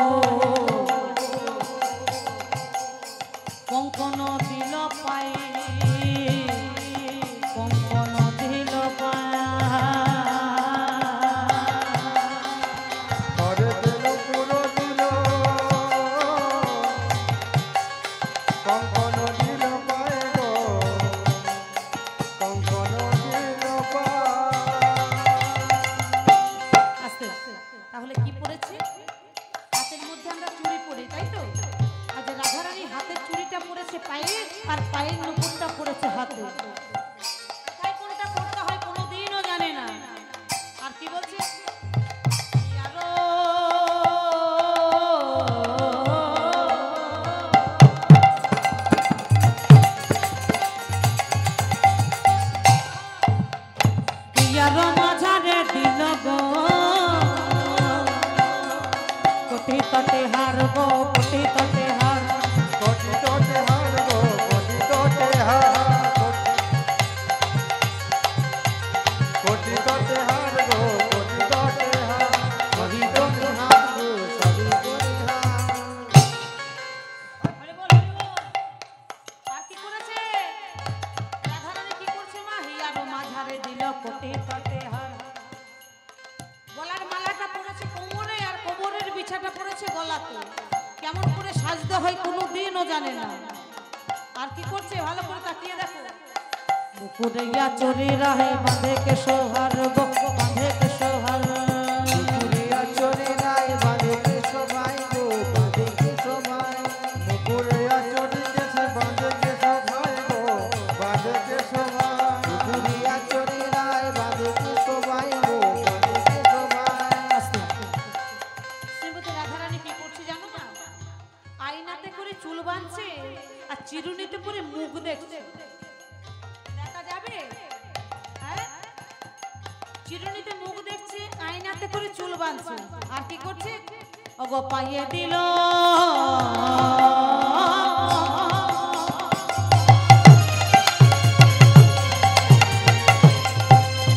কঙ্কন দিল পাই কঙ্কন দিল ঘরে দিল পুরো দিল কঙ্কন দিল পায়ে গো, কঙ্কন দিল আস্তে তাহলে কি পড়েছে হাতের মধ্যে আমরা চুড়ি পরি তাই তো আজ রাধারানী হাতের চুড়িটা পড়েছে পায়ে আর পায়ের নুপুরটা পড়েছে হাতে তাই কোনটা পড়তে হয় কোনোদিনও জানে না আর কি বলছে ইয়ারো ইয়ারো মাঝারে দিল গো কোটি তটে হার গো কোটি তটে হার কোটি তোটে হার গো, কোটি তোটে হার, কোটি তোটে হার গো, কোটি তোটে হার, কোটি তোটে হার গো, সবই তোটে হার। হরি বল হরি বল আর কি করেছে রাধারানী কি করছে মা হিয়ারো মাঝারে দিল কোটি তটে হার গলার মালাটা পড়েছে কোমরে আর কোমরের বিছাটা পড়েছে গলাতে কেমন করে সাজতে হয় কোনোদিনও জানে না আর কি করছে ভালো করে তাকিয়ে দেখো বুকুরিয়া চুরি রাহে বাঁধে কে সোহার গো বাঁধে কে সোহার মুকুরিয়া চোরে নাই বাঁধে কে সবাই গো, বাঁধে কে সবাই, মুকুরিয়া চোরে গেছে বাঁধে কে সবাই গো, বাঁধে কে সবাই, মুকুরিয়া চোরে নাই বাঁধে কে সবাই গো, বাঁধে কে সবাই। শ্রীমতী রাধারানী কি করছে জানো না আয়নাতে করে চুল বাঁধছে আর চিরুনিতে করে মুখ দেখছে দেখা যাবে হ্যাঁ? চিরুনিতে মুখ দেখছে আয়নাতে করে চুল বাঁধছে আর কি করছে ওগো পাইয়ে দিল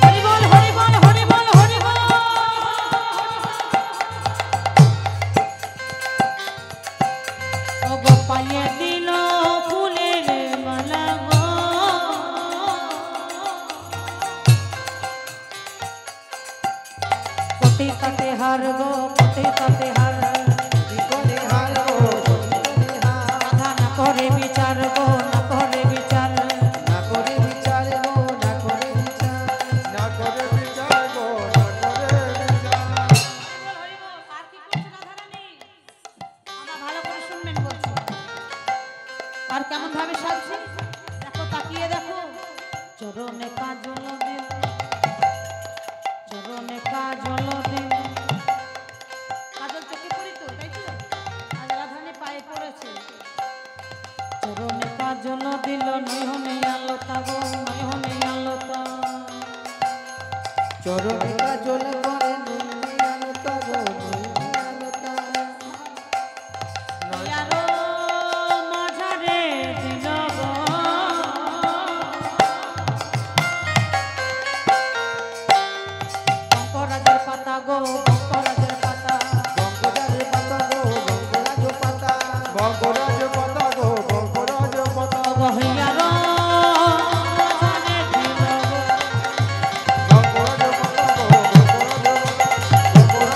হরি বল হরি বল হরি বল হরি বল ওগো পাইয়ে দিল ফুলের মালা গো কোটি কাটে হার গো কোটি কাটে হার কোটি হার গো, কোটি হার, রাধা না করে বিচার গো না করে বিচার না করে বিচার গো, না করে বিচার, না করে বিচার গো, না করে বিচার। হরি বল আর কি করছে রাধারানী আমরা ভালো করে শুনবেন বলছি আর কেমন ভাবে সাজছে দেখো তাকিয়ে দেখো চরণে কাজল দিল চরণে কাজল দিল কাজল চোখে পড়িত তাই তো আজ রাধারানী পায়ে পড়েছে চরণে কাজল দিল নয়নে আলোতা গো নয়নে আলোতা চরণে কাজল করে নন্দী আলতা গো, নন্দী আলতা, ইয়ারো মাঝারে দিল গো শঙ্করাজের পাতা গো শঙ্করাজের পাতা বঙ্গরাজ পাতা গো, বঙ্গরাজ পাতা, বঙ্গরাজ পাতা গো, বঙ্গরাজ পাতা, গো ইয়ারো মাঝারে দিল গো বঙ্গরাজ পাতা গো, বঙ্গরাজ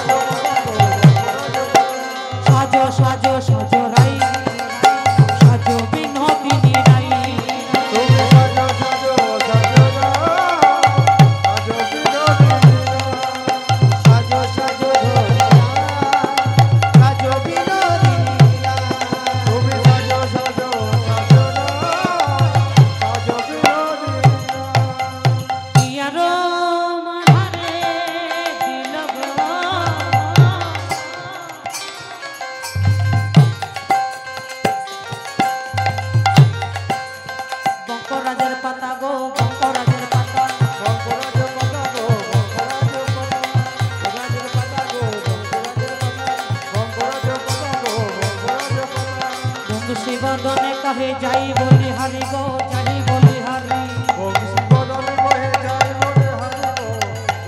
বদনে কহে যাই বলি হারি গো যাই বলি হারি বংশী বদনে কহে যাই বলে হারি গো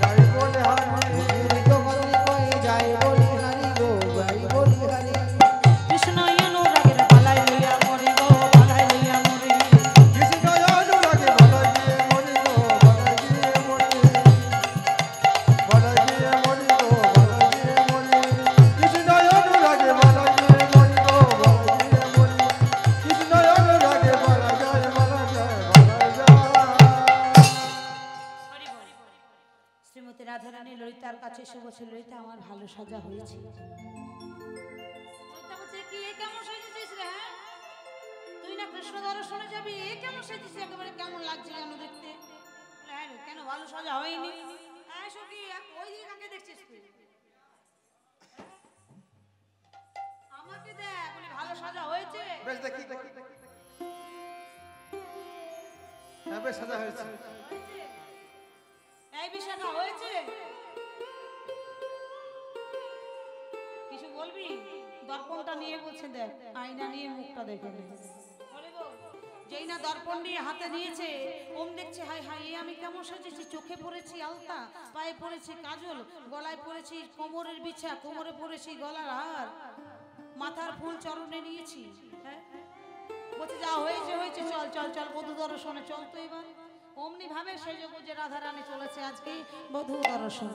যাই বলে হারি বদনে কহে যাই বলি হারি গো যাই বলি হারি কৃষ্ণ অনুরাগের বালাই লইয়া মরি গো বালাই লইয়া মরি কৃষ্ণ অনুরাগে বালাই গিয়ে মরি গো বালাই গিয়ে মরি বালাই গিয়ে মরি গো বালাই গিয়ে মরি কৃষ্ণ অনুরাগে বালাই গিয়ে মরি গো বালাই গিয়ে মরি কৃষ্ণ অনুরাগে বালাই যায় বালাই যায় বালাই যায়। শ্রীমতী রাধারানী ললিতার কাছে এসে বলছে ললিতা আমার ভালো সাজা হয়েছে ললিতা বলছে কি এ কেমন সেজেছিস রে হ্যাঁ তুই না কৃষ্ণ দর্শনে যাবি এ কেমন সেজেছিস একেবারে কেমন লাগছে যেন দেখতে বলে, হ্যাঁ রে, কেন ভালো সাজা হয়নি হ্যাঁ সখী ওই দিকে কাকে দেখছিস তুই আমাকে দেখ বলি ভালো সাজা হয়েছে বেশ দেখি হ্যাঁ বেশ সাজা হয়েছে এই বিষয়টা হয়েছে কিছু বলবি দর্পণটা নিয়ে বলছে দেখ আয়না নিয়ে মুখটা দেখে নে যেই না দর্পণ নিয়ে হাতে নিয়েছে ওম দেখছে হাই হাই এ আমি কেমন সাজেছি চোখে পড়েছি আলতা পায়ে পড়েছি কাজল গলায় পড়েছি কোমরের বিছা কোমরে পড়েছি গলার হার মাথার ফুল চরণে নিয়েছি হ্যাঁ বলছে যা হয়েছে হয়েছে চল চল চল বধূ দর্শনে চল তো এবার অমনি ভাবে সেজে গুজে রাধারানী চলেছে আজকে বধূ দর্শন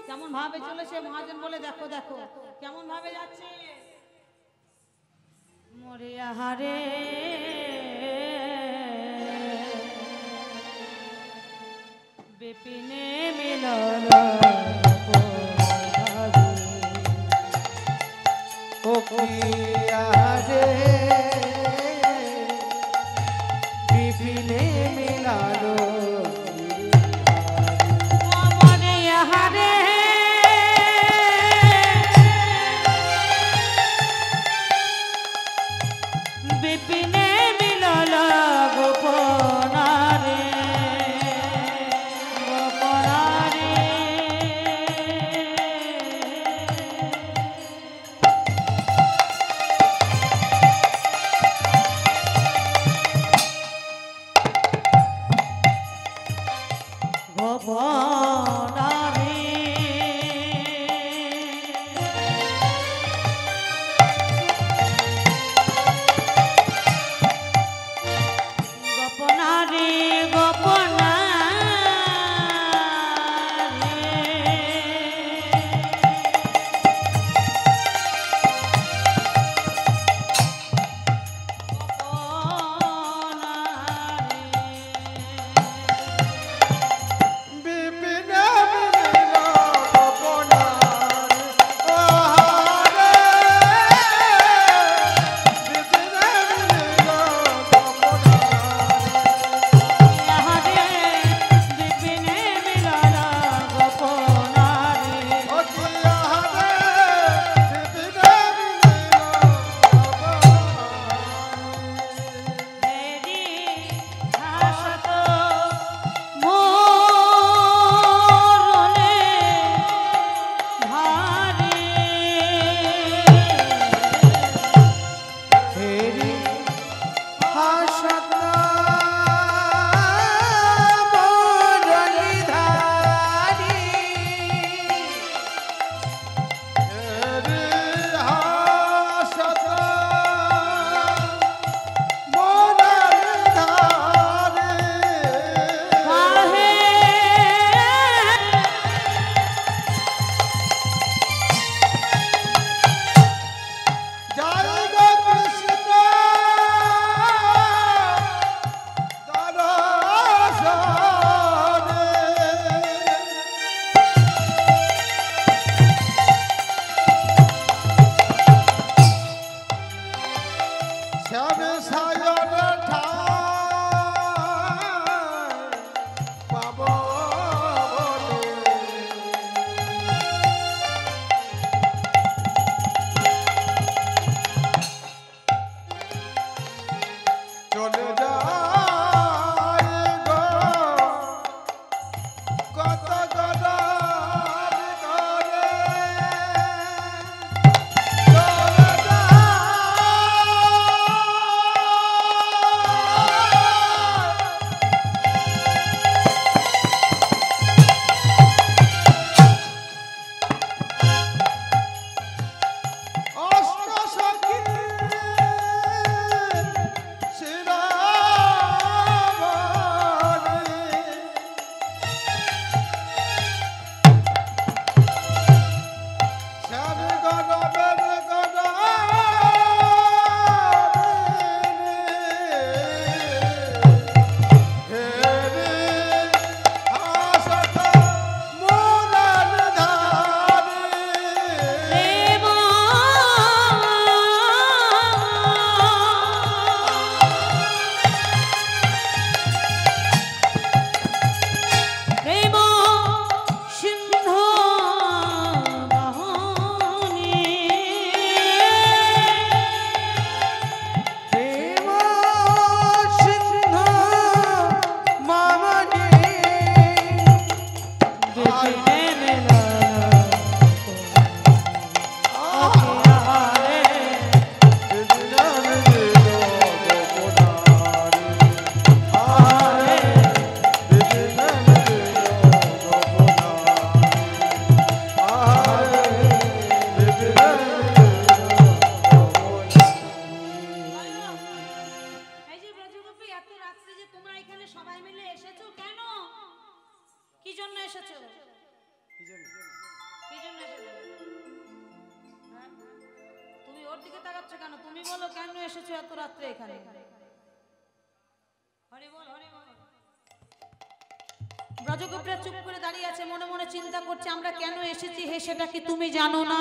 কেমন ভাবে চলেছে মহাজন বলে দেখো দেখো কেমন ভাবে যাচ্ছে মরে আহারে বিপিনে মিলন ও কিয়া রে বিপিনে মিলালো মরে আহারে বিপিনে মিলল গোপনারে গোপনারে ওর দিকে তাকাচ্ছ কেন? তুমি বলো কেন এসেছো এত রাত্রে এখানে? হরি বল, হরি বল। ব্রজগোপীরা চুপ করে দাঁড়িয়ে আছে, মনে মনে চিন্তা করছে আমরা কেন এসেছি হে সেটা কি তুমি জানো না?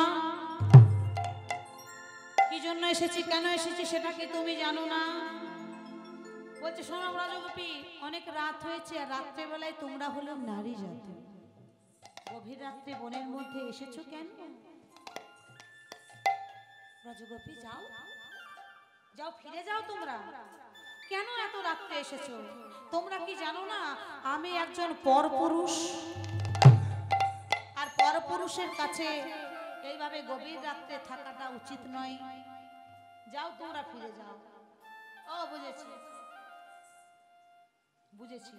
কি জন্য এসেছি, কেন এসেছি সেটা কি তুমি জানো না? বলছে শোনো ব্রজগোপী, অনেক রাত হয়েছে আর রাত্রে বেলায় তোমরা হলো নারী জাতি, গভীর রাত্রে বনের মধ্যে এসেছো কেন? ব্রজগোপী যাও যাও, ফিরে যাও তোমরা। কেন এত রাত্রে এসেছো? তোমরা কি জানো না আমি একজন পরপুরুষ, আর পরপুরুষের কাছে এইভাবে গভীর রাত্রে থাকাটা উচিত নয়। যাও তোমরা ফিরে যাও। ও বুঝেছি বুঝেছি,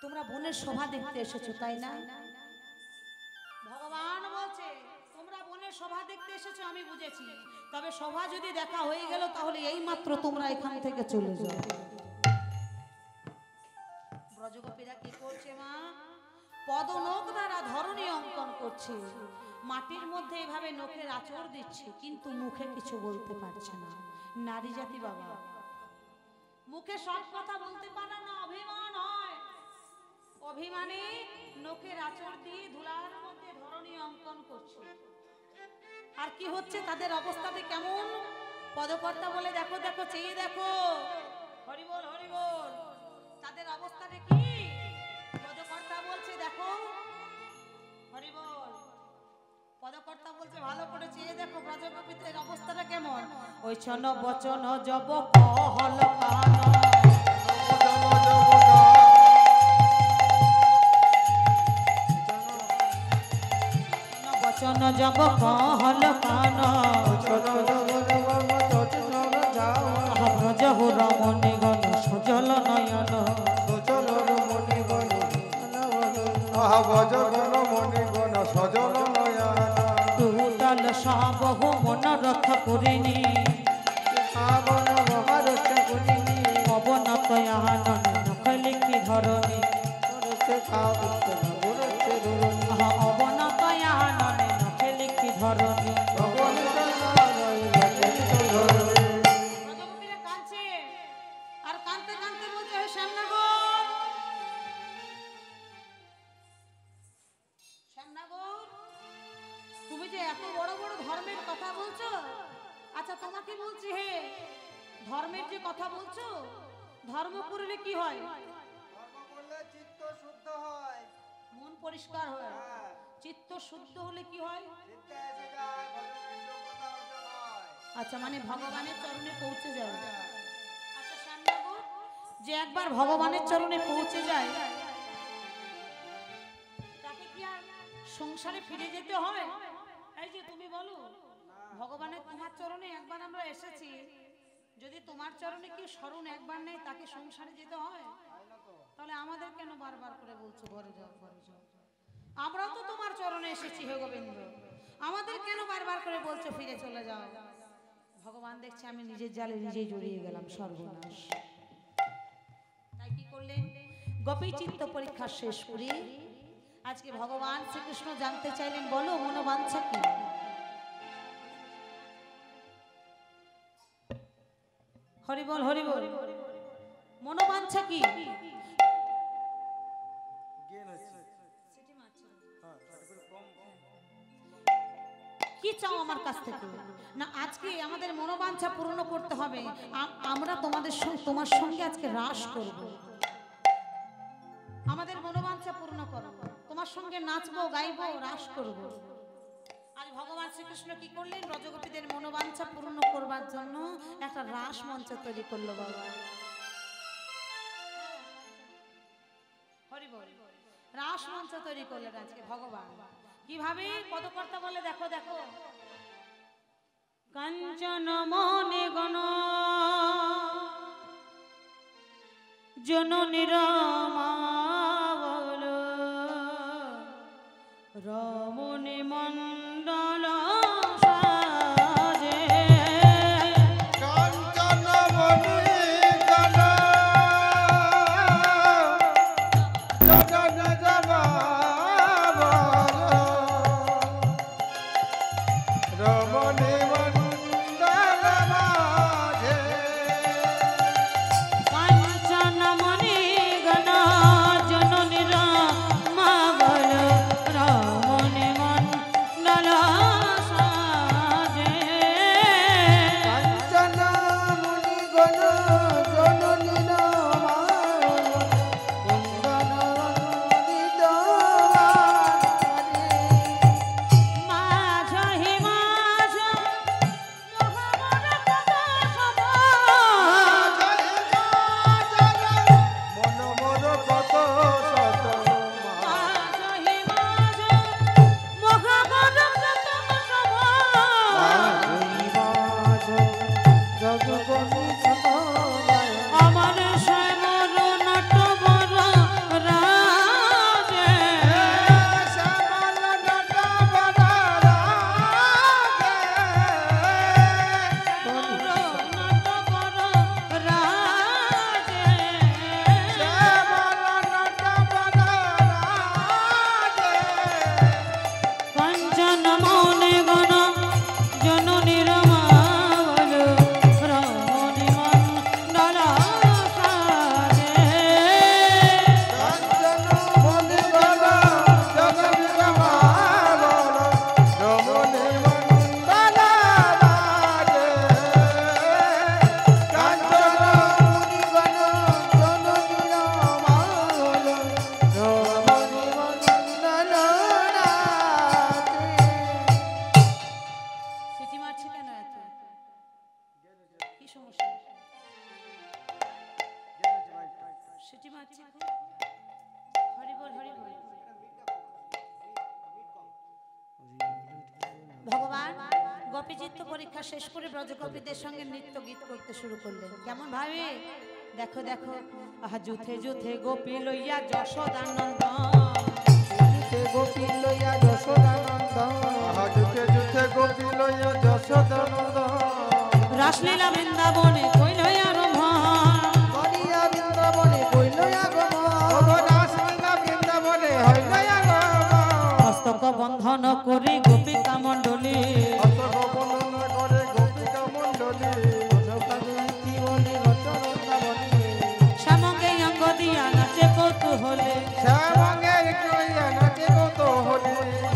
তোমরা বনের শোভা দেখতে এসেছো তাই না? ভগবান বলছে তোমরা বনের শোভা দেখতে এসেছো, আমি বুঝেছি। তবে শোভা যদি দেখা হয়ে গেল তাহলে এই মাত্র তোমরা এখান থেকে চলে যাও। ব্রজগোপীরা কি করছে মা? পদনখ দ্বারা ধরনী অঙ্কন করছে, মাটির মধ্যে এভাবে নখের আঁচড় দিচ্ছে, কিন্তু মুখে কিছু বলতে পারছে না। নারী জাতি বাবা, মুখে সব কথা বলতে পারে না, অভিমান হয়। অভিমানে নখের আঁচড় দিয়ে ধুলার মধ্যে ধরনী অঙ্কন করছে। আর কি হচ্ছে তাদের অবস্থাটা কেমন? পদকর্তা বলে দেখো দেখো, চেয়ে দেখো। হরি বল, হরি বল। তাদের অবস্থাটা কি? পদকর্তা বলছে দেখো, হরি বল। পদকর্তা বলছে ভালো করে চেয়ে দেখো ব্রজগোপীদের অবস্থাটা কেমন। ওই ছন বচন জব কহল কান, বচন জব কহল কান, ব্রজ রমণী গণ সজল নয়ন, তুতাল সবহু মনোরথ করিনি, অবনত আনন্দ নখলি কি ধরণী, অবনত আনন্দ নখলি কি ধরণী। ব্রজগোপীরা কাঁদছে, আর কাঁদতে কাঁদতে বলছে হে শ্যামনগর, শ্যামনগর, তুমি যে এত বড় বড় ধর্মের কথা বলছো, আচ্ছা তোমাকে বলছি হে, ধর্মের যে কথা বলছো, ধর্ম করলে কি হয়? চিত্ত শুদ্ধ হয়, মন পরিষ্কার হয়। চিত্ত শুদ্ধ হলে কি হয়? আচ্ছা মানে ভগবানের চরণে পৌঁছে যায়। আচ্ছা শ্যামনগর, যে একবার ভগবানের চরণে পৌঁছে যায় তাকে কি আর সংসারে ফিরে যেতে হয়? এই যে তুমি বলো ভগবানের তোমার চরণে একবার আমরা এসেছি, যদি তোমার চরণে কি স্মরণ একবার নেই তাকে সংসারে যেতে হয়? তাহলে আমাদের কেন বারবার করে বলছো ঘরে যাও ঘরে যাও? আমরাও তো তোমার চরণে এসেছি হে গোবিন্দ, আমাদের কেন বারবার করে বলছো ফিরে চলে যাও? ভগবান দেখছে আমি নিজের জালে নিজেই জড়িয়ে গেলাম, সর্বনাশ। তাই কি করলেন? গোপী চিত্ত পরীক্ষা শেষ করে আজকে ভগবান শ্রীকৃষ্ণ জানতে চাইলেন বলো মনোবাঞ্ছা কি? হরি বল, হরি বল। মনোবাঞ্ছা কি? কি চাও আমার কাছ থেকে? না আজকে আমাদের মনোবাঞ্ছা পূর্ণ করতে হবে। আমরা তোমার সঙ্গে আজকে রাস করব, আমাদের মনোবাঞ্ছা পূর্ণ করব, তোমার সঙ্গে নাচবো গাইবো রাস করব। আজ ভগবান শ্রীকৃষ্ণ কি করলেন? ব্রজগোপীদের মনোবাঞ্ছা পূর্ণ করবার জন্য একটা রাস মঞ্চ তৈরি করলো বাবা। হরি বল। রাস মঞ্চ তৈরি করলেন আজকে ভগবান। কিভাবে? পদকর্তা বলে দেখো দেখো, কাঞ্চন মনে গণ জননী রমাবল, রমণী মণ্ডল সাজে, কাঞ্চন মণি গণ জননী রমাবল, রমণী মণ্ডল মাঝে কাঞ্চনমণি গণ জননী মা বল রমণী মণ্ডল সাজে কাঞ্চন মুনি গণ জননী কুন্দন রঞ্জিত মাঝ হি মাঝ মহাবর পদ সম মন মোর কত শত মাঝ হি মাঝ মহাবর পদ সম জগবনি ছতমায় আমার শ্যামর নটবর রাজে শ্যামল not বদরাগে Natwar Raje Shyamal not বদরাগে কাঞ্চন মনে গণ জননীর মা বল রমণী মণ্ডল সাজে কাঞ্চন মনি গণ জননীর মা বল রমণী মণ্ডল রাজে কাঞ্চন মুনি গণ জননী মাল রমণী মণ্ডল রাজে সিটি মারছে কেন এত কি সমস্যা সিটি মারছে খুব? হরি বল হরি বল ভগবান গোপীচিত্ত পরীক্ষা শেষ করে ব্রজগোপীদের সঙ্গে নৃত্য গীত করতে শুরু করলেন কেমন ভাবে দেখো দেখো আহা যুথে যুথে গোপী লইয়া যশোদানন্দ যুথে গোপী লইয়া যশোদানন্দ যুথে যুথে গোপী লইয়া যশোদানন্দন রাসলীলা বৃন্দাবনে কইল আরম্ভ করিয়া বৃন্দাবনে কইল আগমন রাসলীলা বৃন্দাবনে হইল আগমন হস্তক বন্ধন করি গোপিকা মণ্ডলী হস্তগোপন করে গোপিকা মণ্ডলী জগৎ বলি রচরন্দাবনী শ্যামকে অঙ্গ দিয়া নাচে কৌতূহলে শ্যামঙ্গে কইয়া নাচে কত হলি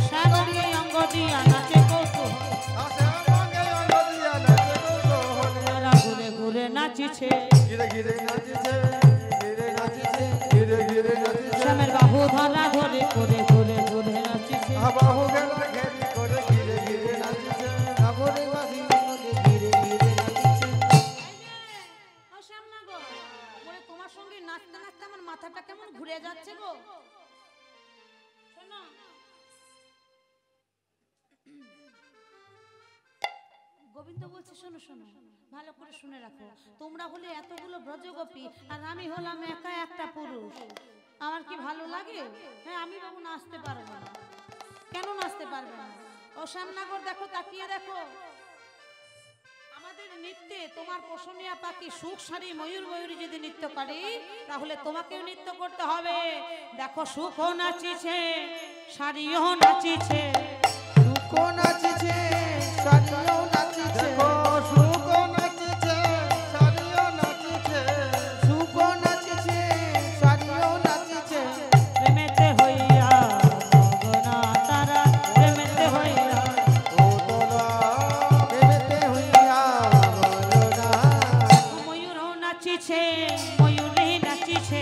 শ্যামকে অঙ্গ দিয়া নাচে কৌতূহলে শ্যামঙ্গে নদিয়া নাচে কত হলি তারা ঘুরে ঘুরে নাচিছে ঘিরে ঘিরে নাচিছে ঘিরে নাচিছে ঘিরে ঘিরে নাচিছে শ্যামের বাহু ধরা ধরে করে ঘুরে ঘুরে নাচিছে বাহু ঘেরা ঘেরি করে ঘিরে ঘিরে নাচিছে সাগরে বাসি মনে ধীরে ধীরে নাচিছে ও শ্যামনা গো বলে তোমার সঙ্গে নাচতে নাচতে আমার মাথাটা কেমন ঘুরে যাচ্ছে গো শোনো গোবিন্দ বলছে শোনো শোনো ভালো করে শুনে রাখো তোমরা হলে এতগুলো ব্রজগোপী আর আমি হলাম একা একটা পুরুষ আমার কি ভালো লাগে হ্যাঁ আমি বাবু নাচতে পারবো না কেন নাচতে পারবে না ও শ্যামনগর দেখো তাকিয়ে দেখো আমাদের নৃত্যে তোমার পোষণীয় পাখি সুখ সারি ময়ূর ময়ূরী যদি নৃত্য করে তাহলে তোমাকেও নৃত্য করতে হবে দেখো সুখও নাচিছে সারিও নাচিছে সুখ নাচিছে সারিও নাচিছে দেখো সুখ নাচিছে সারিও নাচিছে সুখ নাচিছে সারিও নাচিছে প্রেমেতে হইয়া মগনা তারা প্রেমেতে হইয়া ও তোরা প্রেমেতে হইয়া মরনা ময়ূরও নাচিছে ময়ূরী নাচিছে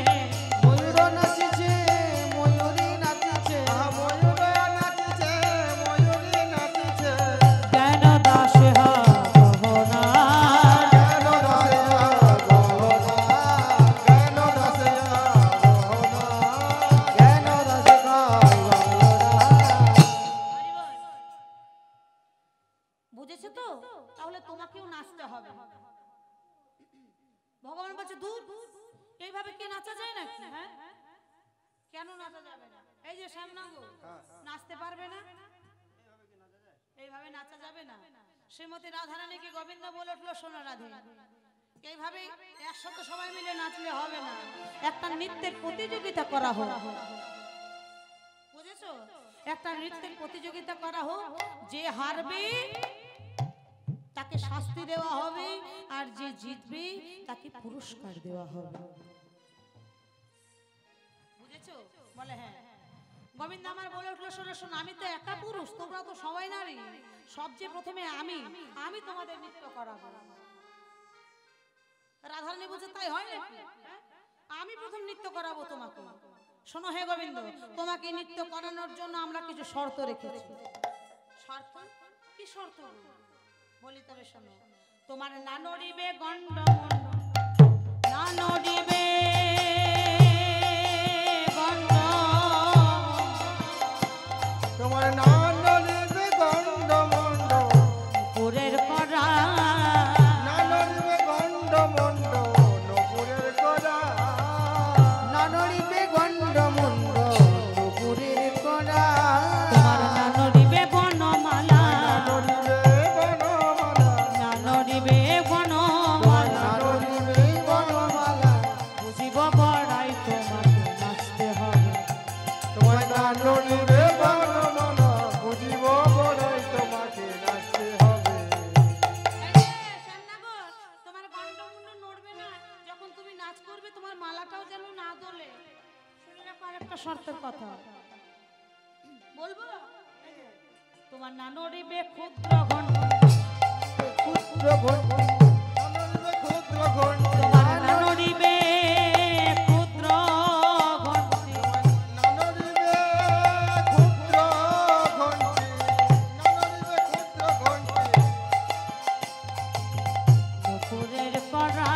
ময়ূর নাচিছে ময়ূরী নাচিছে ময়ূর নাচিছে ময়ূরী নাচিছে জ্ঞান দাস গহনা জ্ঞান দাসয়া গহনা জ্ঞান দাসয়া গহনা জ্ঞান রসে গহনা বুঝেছো তো তাহলে তোমাকেও নাচতে হবে ভগবান বলছে দূর এইভাবে কি নাচা যায় নাকি হ্যাঁ কেন নাচা যাবে না এই যে শ্যামনাঙ্গ নাচতে পারবে না এইভাবে নাচা যাবে না শ্রীমতী রাধারানীকে গোবিন্দ বলে উঠলো শোনো রাধে এইভাবে একসাথে সবাই মিলে নাচলে হবে না একটা নৃত্যের প্রতিযোগিতা করা হোক বুঝেছো একটা নৃত্যের প্রতিযোগিতা করা হোক যে হারবে দেওয়া হবে, আর যে জিতবে তাকে পুরস্কার দেওয়া হবে। বুঝেছো? বলে হ্যাঁ। গোবিন্দ আমার বলে উঠলো, শোনো শোনো, আমি তো একা পুরুষ, তোমরা তো সবাই নারী, সবচেয়ে প্রথমে আমি তোমাদের নৃত্য করাবো। রাধারানী বলছে তাই হয় নাকি? আমি প্রথম নৃত্য করাবো তোমাকে। শোনো হে গোবিন্দ, তোমাকে নৃত্য করানোর জন্য আমরা কিছু শর্ত রেখেছি। শর্ত? কি শর্ত? বলি তবে শোনো। তোমার না নড়িবে গণ্ড মণ্ড, না নড়িবে গণ্ড, তোমার নাম নলিবে গণ্ড মণ্ড, পুরের করা, না নলিবে গণ্ড মণ্ড, নপুরের করা, না নড়িবে গণ্ড মণ্ড, নুপুরের করা। তোমার না নড়িবে বনমালা, নলিবে বনমালা, না নড়িবে বনমালা, না নড়িবে বনমালা। বুঝিব বড়াই তোমাকে নাচতে হবে। তোমার নাম নলিবে বনমালা, বুঝিব বড়াই তোমাকে নাচতে হবে। তোমার গন্ডমুন্ড নড়বে না, যখন তুমি নাচ করবে তোমার মালাটাও যেন না দোলে। শুনে রাখো আরেকটা শর্তের কথা বলবো। তোমার না নড়িবে ক্ষুদ্র ঘণ্ট, ক্ষুদ্র ঘণ্টি, না নলিবে ক্ষুদ্র ঘণ্টি, তোমার না নড়িবে ক্ষুদ্র ঘণ্টি, না নলিবে ক্ষুদ্র ঘণ্টি, না নলিবে ক্ষুদ্র ঘণ্টি, নুপুরের করা,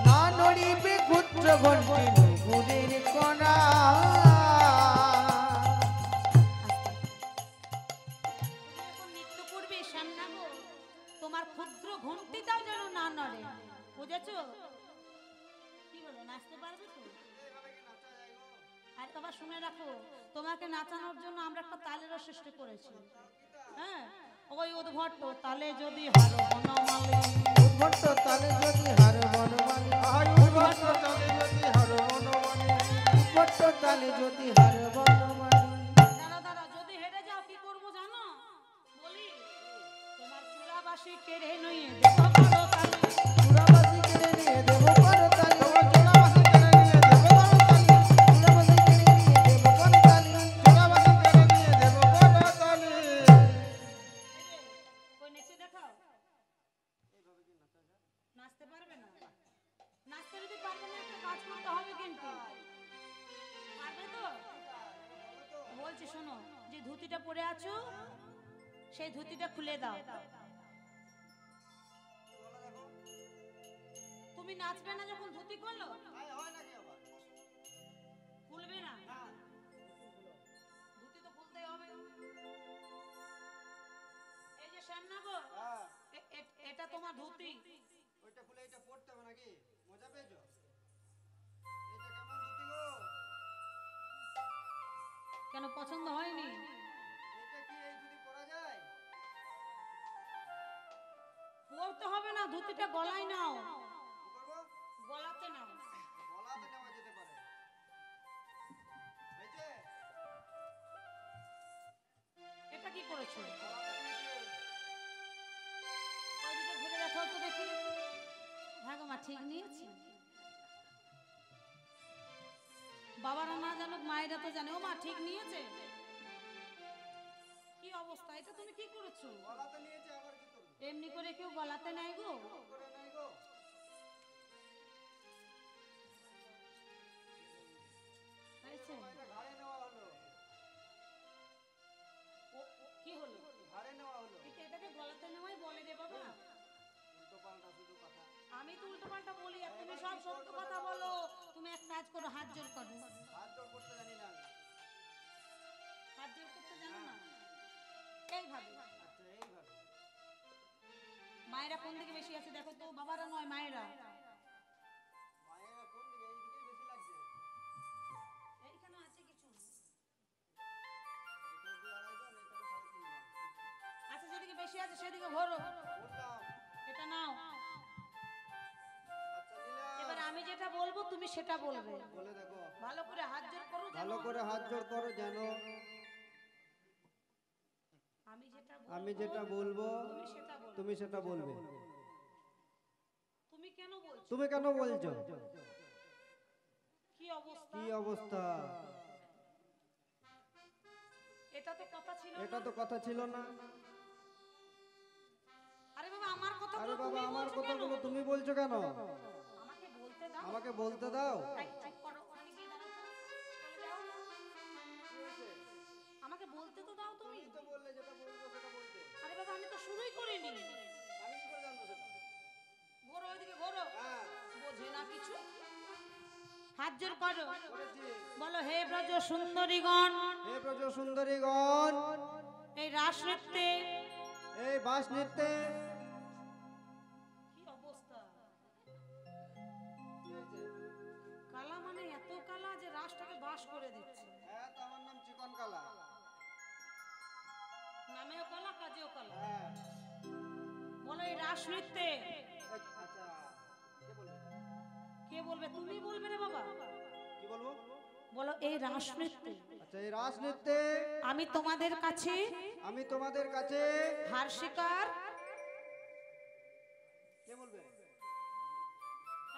না নড়িবে ক্ষুদ্র ঘণ্টি, নুপুরের করা। যখন নৃত্য করবে শ্যামনাগর, তোমার ক্ষুদ্র ঘণ্টিটাও যেন না নড়ে। বুঝেছো? কি বলো, নাচতে পারবে তো? আর তোমার শুনে রাখো, তোমাকে নাচানোর জন্য আমরা একটা তালেরও সৃষ্টি করেছি। হ্যাঁ, ওই উদ্ভট্ট তালে যদি হারো বনমালী, উদ্ভট্ট তালে যদি হার বনমালী, আই উদ্ভট চলে যদি হার মনোমানী, উদ্ভট্ট তালে যদি হার বনমালী। দাঁড়া দাঁড়া, যদি হেরে যাও কি করবো জানো? বলি, তোমার চূড়াবাসী কেড়ে নিয়ে দেবো বড় তালে। চূড়াবাসী কেড়ে নিয়ে দেবো করতালি, তোমার জোড়াবাসী কেড়ে নিয়ে দেবো করতালি, চূড়াবাসী কেড়ে নিয়ে দেবো করতালি। জোড়াবাসী কেড়ে নিয়ে দেবো করতালি। কই নেচে দেখাও। নাচতে পারবে না? নাচতে যদি পারবে না, একটা কাজ করতে হবে কিন্তু। পারবে তো? বলছি শোনো, যে ধুতিটা পরে আছো সেই ধুতিটা খুলে দাও। তুমি নাচবে না যখন ধুতি খুললো? খুলবে না? ধুতি তো খুলতেই হবে। এই যে শ্যামনগর, এটা তোমার ধুতি। ওইটা খুলে এটা পড়তে হবে নাকি? মজা পেয়েছো? এটা কেমন ধুতি গো? কেন পছন্দ হয়নি? এটা কি এই ধুতি পরা যায়? পরতে হবে না, ধুতিটা গলায় নাও। কি করবো? গলাতে নাও। গলাতে নেওয়া যেতে পারে। হয়েছে? এটা কি করেছো? গলাতে নিয়েছে। ওইদিকে ঘুরে দেখাও তো দেখি। হ্যাঁ গো মা, ঠিক নিয়েছি। বাবারা না জানুক, মায়েরা তো জানে। ও মা, ঠিক নিয়েছে। কি অবস্থা, এটা তুমি কি করেছো? গলাতে নিয়েছে, আবার কি করবো? এমনি করে কেউ গলাতে নেয় গো? করে নাই গো। হয়েছে? এটা ঘাড়ে নেওয়া হলো। কি হলো? ঘাড়ে নেওয়া হলো। এটাকে গলাতে নেওয়াই বলে রে বাবা। উল্টো পাল্টা শুধু কথা। আমি তো উল্টো পাল্টা বলি আর তুমি সব সত্য কথা বলো। তুমি এক কাজ করো, হাত জোর করো। হাত জোর করতে জানি না আমি। হাত জোর করতে জানো না? এইভাবে। আচ্ছা, এইভাবে। মায়েরা কোন দিকে বেশি আছে দেখো তো, বাবারা নয়, মায়েরা। মায়েরা কোন দিকে? এই দিকেই বেশি লাগছে। এইখানে আছে কিছু। এখানে 2-2.5 জন, এখানে 3.5 জন। আচ্ছা, যেদিকে বেশি আছে সেদিকে ভরো। বললাম। এটা নাও। আচ্ছা, নিলাম। এবার আমি যেটা বলবো তুমি সেটা বলবে। বলে দেখো। ভালো করে হাত জোর করো। ভালো করে হাত জোর করো যেন। আমি যেটা বলবো তুমি সেটা বলো। তুমি সেটা বলবে। তুমি কেন বলছো? তুমি কেন বলছো? কি অবস্থা? কি অবস্থা? এটা তো কথা ছিল এটা না। তো কথা ছিল না। আরে বাবা আমার কথা আরে বাবা আমার কথাগুলো কথাগুলো তুমি বলছো কেন? আমাকে বলতে দাও। আমাকে বলতে দাও। এই, চুপ করো, ওখানে গিয়ে দাঁড়াও তো। চলে যাও। আমাকে বলতে তো দাও তুমি। তো বললে যেটা বলবো সেটা বলতে। আরে বাবা আমি তো শুরুই করিনি। আমি কি করে জানবো সেটা? ঘোরো ওইদিকে ঘোরো। হ্যাঁ বোঝে না কিছু। হাত জোর করো, করেছি। বলো হে ব্রজ সুন্দরীগণ, হে ব্রজ সুন্দরীগণ, এই রাস নৃত্যে এই বাস নৃত্যে। কি অবস্থা? কালা মানে এত কালা যে রাসটাকে বাস করে দিচ্ছে। হ্যাঁ তো আমার নাম চিকন কালা। নামেও কালা কাজেও কালা। হ্যাঁ বলো এই রাস নৃত্যে আচ্ছা কে বলবে? কে বলবে? তুমি বলবে রে বাবা। কি বলবো? বলো এই রাস নৃত্যে আচ্ছা এই রাস নৃত্যে আমি তোমাদের কাছে আমি তোমাদের কাছে হার শিকার। কে বলবে?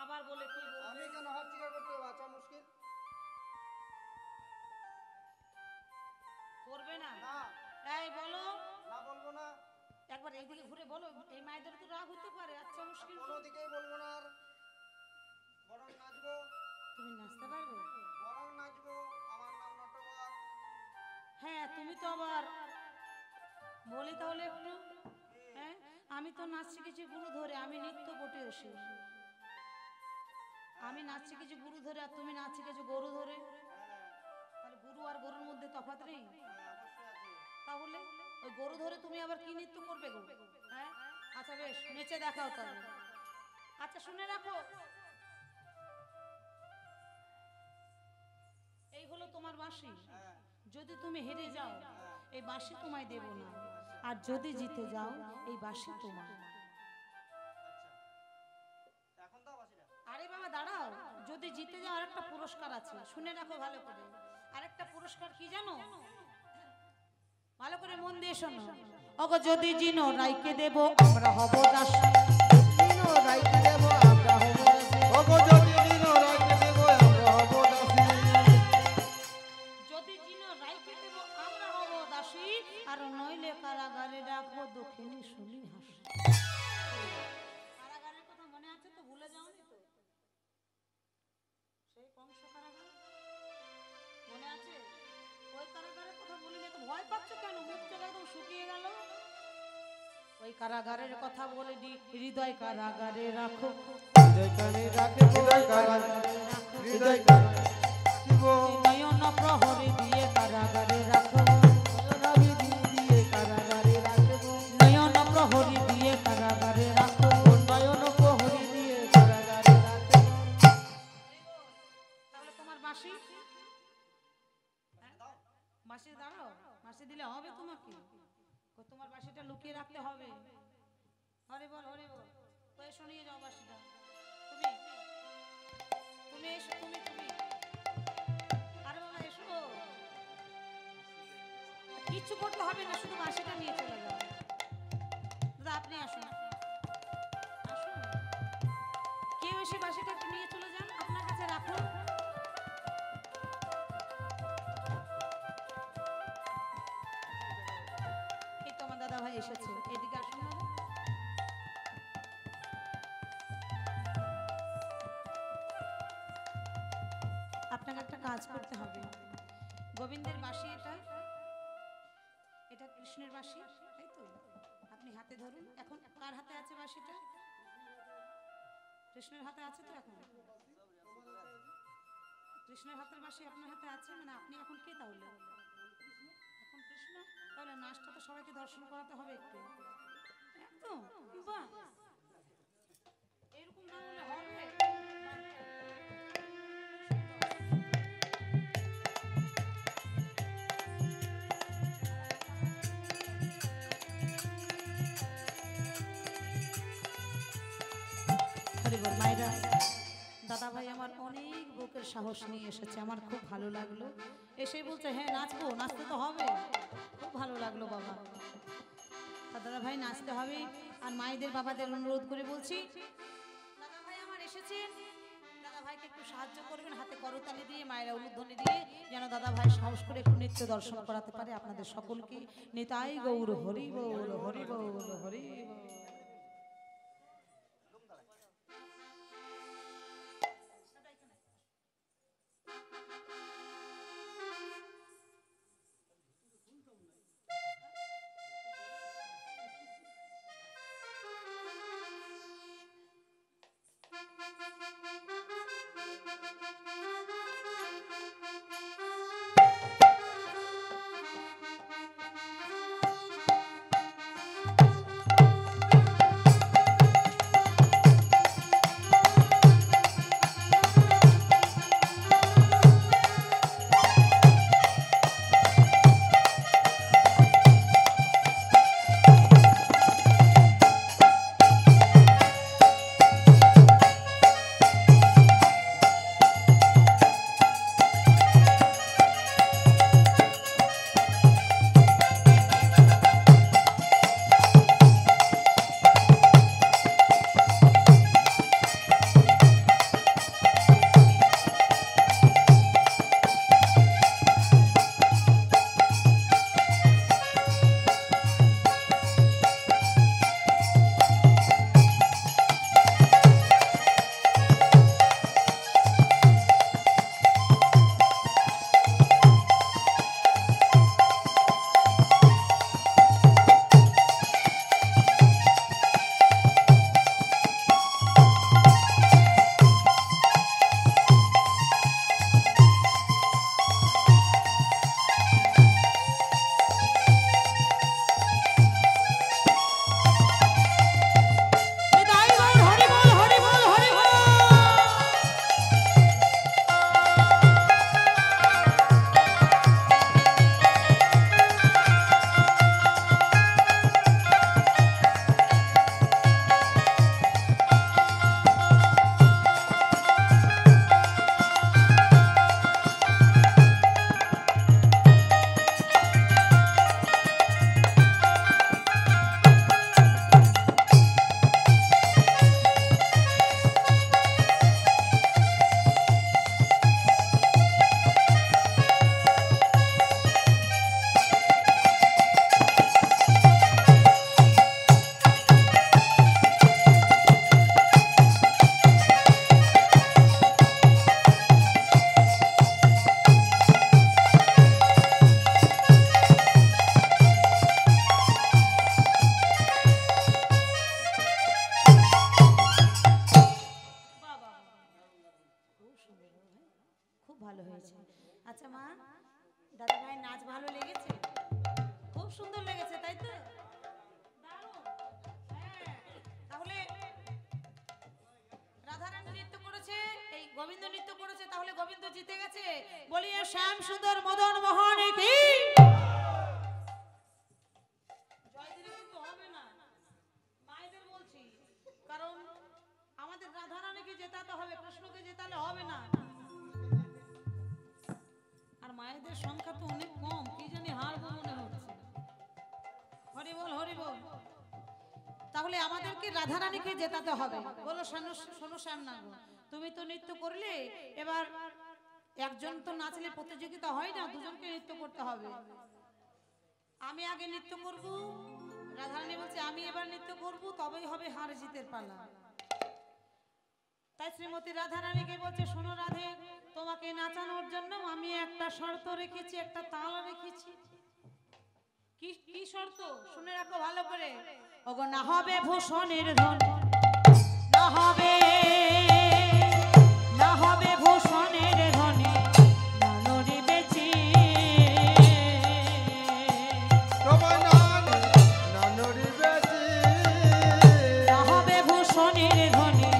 আবার বলে কি বলবে? আমি কেন হাত স্বীকার করতে হবে? আচ্ছা মুশকিল করবে না? না এই বলো, না বলবো না। একবার এইদিকে ঘুরে বলো। এই মায়েদের তো রাগ হতে পারে। আচ্ছা মুশকিল। কোনো দিকেই বলবো না আর বরং নাচবো। তুমি নাচতে পারবে? বরং নাচবো। আমার নাম নটবর। হ্যাঁ তুমি তো আবার বলি তাহলে একটু। হ্যাঁ আমি তো নাচ শিখেছি গুরু ধরে। আমি নৃত্য বটে এসে আমি নাচ শিখেছি গুরু ধরে, আর তুমি নাচ শিখেছো গরু ধরে। তাহলে গুরু আর গরুর মধ্যে তফাৎ নেই? তাহলে ওই গরু ধরে তুমি আবার কি নৃত্য করবে গো? হ্যাঁ আচ্ছা বেশ, নেচে দেখাও তাহলে। আচ্ছা শুনে রাখো, এই হলো তোমার বাঁশি। যদি তুমি হেরে যাও এই বাঁশি তোমায় দেব না, আর যদি জিতে যাও এই বাঁশি তোমার। এখন তো বাসি না। আরে বাবা দাঁড়াও, যদি জিতে যাও আরেকটা পুরস্কার আছে, শুনে রাখো ভালো করে। আরেকটা পুরস্কার কি জানো? ভালো করে মন দিয়ে শোনো। ওগো যদি জিনো রাইকে দেব আমরা হব দাসী। দিনো রাইতে দেব আমরা হব দাসী। ওগো যদি দিনো রাইতে দেব আমরা হব দাসী। যদি জিনো রাইকে দেব আমরা হব দাসী, আর নইলে কারাগারে রাখবো দক্ষিণী শুনি হাসি। কারাগারের কথা মনে আছে তো? ভুলে যাওনি তো? সেই কংস কারাগার মনে আছে? ওই কারাগারের কথা বলিনি তো ভয় পাচ্ছ কেন? মুখ চলে একদম শুকিয়ে গেল। ওই কারাগারের কথা বলে দি, হৃদয় কারাগারে রাখো। হৃদয় কানে রাখিব কারাগারে রাখো। হৃদয় কানে রাখিব। নয়ন প্রহরে দিয়ে কারাগারে রাখো। নবী দিয়ে কারাগারে রাখিব। নয়ন প্রহরী দিয়ে কারাগারে রাখো। নয়ন প্রহরী দিয়ে কারাগারে রাখিব। তাহলে তোমার বাঁশি বাঁশি দাঁড়াও, বাঁশি দিলে হবে তোমাকে? তোমার বাঁশিটা লুকিয়ে রাখতে হবে। হরে বল হরে বল। তো এসো নিয়ে যাও বাঁশিটা। তুমি তুমি এসো, তুমি তুমি আরে বাবা এসো। কিচ্ছু করতে হবে না, শুধু বাঁশিটা নিয়ে চলে যাও। দাদা আপনি আসুন, আসুন। কেউ এসে বাঁশিটা একটু নিয়ে চলে যান, আপনার কাছে রাখুন। এই তো আমার দাদা ভাই এসেছে, এদিকে আসুন দাদা। আপনাকে একটা কাজ করতে হবে। গোবিন্দের বাঁশি এটা, এটা কৃষ্ণের বাঁশি, তাই তো? আপনি হাতে ধরুন। এখন কার হাতে আছে বাঁশিটা? কৃষ্ণের হাতে আছে তো? এখন কৃষ্ণের হাতের বাঁশি আপনার হাতে আছে, মানে আপনি এখন কে তাহলে? এখন কৃষ্ণ। তাহলে নাচটা তো সবাইকে দর্শন করাতে হবে একটু। একদম বাহ, এরকম না হলে হবে? হরি বল। মায়েরা, দাদা ভাই আমার অনেক বুকের সাহস নিয়ে এসেছে, আমার খুব ভালো লাগলো। এসে বলছে হ্যাঁ নাচবো, নাচতে তো হবে। খুব ভালো লাগলো বাবা। ভাই নাচতে হবে। আর মায়েদের বাবাদের অনুরোধ করে বলছি, দাদা ভাই আমার এসেছেন, দাদা ভাইকে একটু সাহায্য করবেন, হাতে করতালি দিয়ে মায়েরা উলুধ্বনি দিয়ে যেন দাদা ভাই সাহস করে একটু নৃত্য দর্শন করাতে পারে আপনাদের সকলকে। নিতাই গৌর হরি বল, হরি বল, হরি বল। গোবিন্দ নৃত্য করেছে, তাহলে গোবিন্দ জিতে গেছে। বলিয়ে শ্যাম সুন্দর মদন মোহন কি জয় দিলে কিন্তু হবে না, মায়েদের বলছি, কারণ আমাদের রাধা রানীকে জেতাতে হবে, কৃষ্ণকে জেতালে হবে না। আর মায়েদের সংখ্যা তো অনেক কম, কি জানি হারবো মনে হচ্ছে। হরি বল, হরি বল। তাহলে আমাদেরকে রাধা রানীকে জেতাতে হবে। বলো শোনো শ্যাম না, তুমি তো নৃত্য করলে, এবার একজন তো নাচলে প্রতিযোগিতা হয় না, দুজনকে নৃত্য করতে হবে। আমি আগে নৃত্য করব, রাধারানী বলছে আমি এবার নৃত্য করব, তবেই হবে হার জিতের পালা। তাই শ্রীমতী রাধারানীকে বলছে, শোনো রাধে, তোমাকে নাচানোর জন্য আমি একটা শর্ত রেখেছি, একটা তাল রেখেছি। কি শর্ত শুনে রাখো ভালো করে। ওগো না হবে ভূষণের ধন, না হবে ভূষণের ধনে, নানরি বেচি তোমার নানরি বেচি, না হবে ভূষণের ধনে,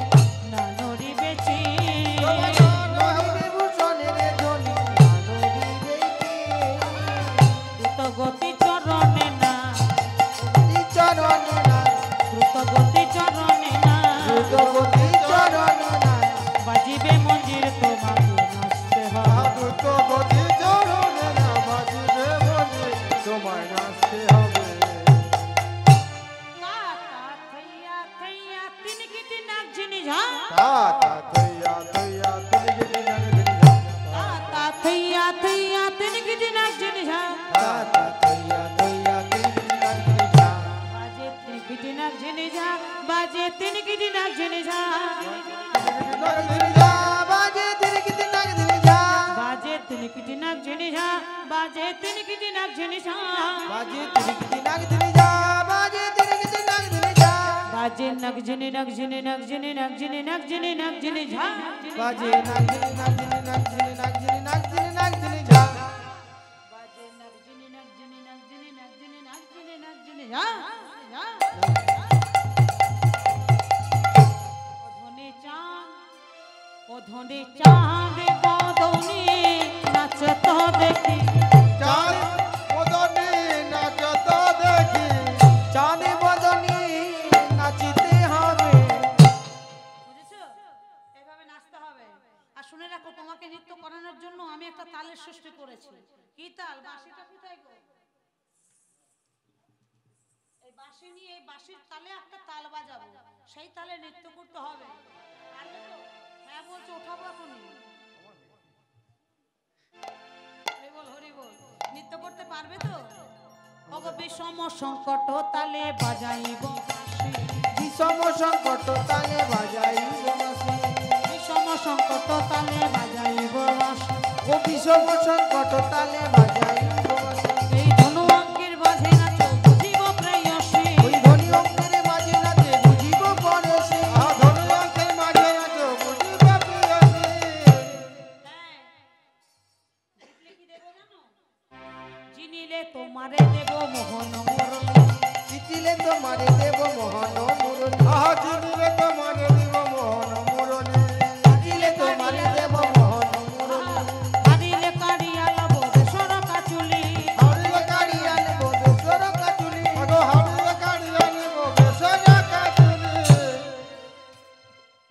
নানরি বেচি ভূষণের ধনে, নানরি বেচি দ্রুত গতি চরণে না, চরণে না, দ্রুত গতি চরণে না, দ্রুতগতি চরণে না, বাজিবে মঞ্জির তোমাকে নাচতে হবে। দ্রুত গতি চরণে না, বাজিবে মঞ্জির তোমায় নাচতে হবে। ঝিনি ঝা তা তা থইয়া থইয়া তিনগিটি নাক ঝিনি ঝা তা থইয়া থইয়া তিনগিটি নাক ঝিনি ঝা তা তা থইয়া থইয়া তিনগিটি নাক ঝিনি ঝা বাজে তিনগিটি নাক ঝিনি ঝা বাজে তিনগিটি নাক ঝিনি ঝা নাক ঝিনি ঝা বাজে তিনগিটি নাক ঝিনি ঝা বাজে তিনগিটি নাক ঝিনি ঝা বাজে তিনগিটি নাক ঝিনি ঝা বাজে তিনগিটি নাক ঝিনি ঝা বাজে তিনগিটি নাক ঝিনি ঝা বাজে নাক ঝিনি নাক ঝিনি নাক ঝিনি নাক ঝিনি নাক ঝিনি নাক ঝিনি ঝা বাজে নাক ঝিনি নাক ঝিনি নাক ঝিনি নাক ঝিনি নাক ঝিনি নাক ঝিনি ঝা বাজে নাক ঝিনি নাক ঝিনি নাক ঝিনি নাক ঝিনি নাক ঝিনি নাক ঝিনি ঝা অধনে চাঁদ অধনে চাঁদ বদনে নাচত দেখি চাঁদ বদনে নাচত দেখি চাঁদ বদনে নাচিতে হবে বুঝেছো এইভাবে নাচতে হবে আর শুনে রাখো তোমাকে নৃত্য করানোর জন্য আমি একটা তালের সৃষ্টি করেছি কি তাল বাঁশিটা কোথায় গো এই বাঁশি নিয়ে এই বাঁশির তালে একটা তাল বাজাবো সেই তালে নৃত্য করতে হবে পারবে তো হ্যাঁ বলছো ওঠাবো এখনই হরি বল নৃত্য করতে পারবে তো ওগো বিষম সংকট তালে বাজাইব বাঁশি বিষম সংকট তালে বাজাইব বাঁশি বিষম সংকট তালে বাজাইব বাঁশি ও বিষম সংকট তালে বাজাইব বাঁশি এই ধনু অঙ্কের বাজে নাচ বুঝিব প্রেয়সী ওই ধনী অঙ্কের মাঝে নাচে বুঝিব পরশে ধনী অঙ্কের মাঝে নাচো বুঝিব প্রিয়সী চিনিলে তোমারে দেব মোহন মুরলী চিঠিলে তোমারে দেব মোহন মুরলী চিঠিলে তোমারে দেব মোহন মুরলী চিঠিলে তোমারে দেব মোহন মুরলী হারিলে কাড়িয়াল বদেশর কাচুলি হারিলে কাড়িয়াল বদেশর কাচুলি হারিলে কাড়িয়াল বদেশর কাচুলি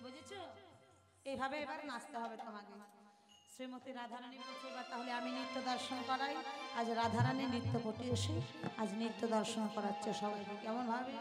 বুঝেছো এইভাবে এবার নাচতে হবে তোমাকে শ্রীমতী রাধারানী বলছে এবার তাহলে আমি নৃত্য দর্শন করাই আজ রাধারানী নৃত্য করতে এসে আজ নৃত্য দর্শন করাচ্ছে সবাইকে কেমন ভাবে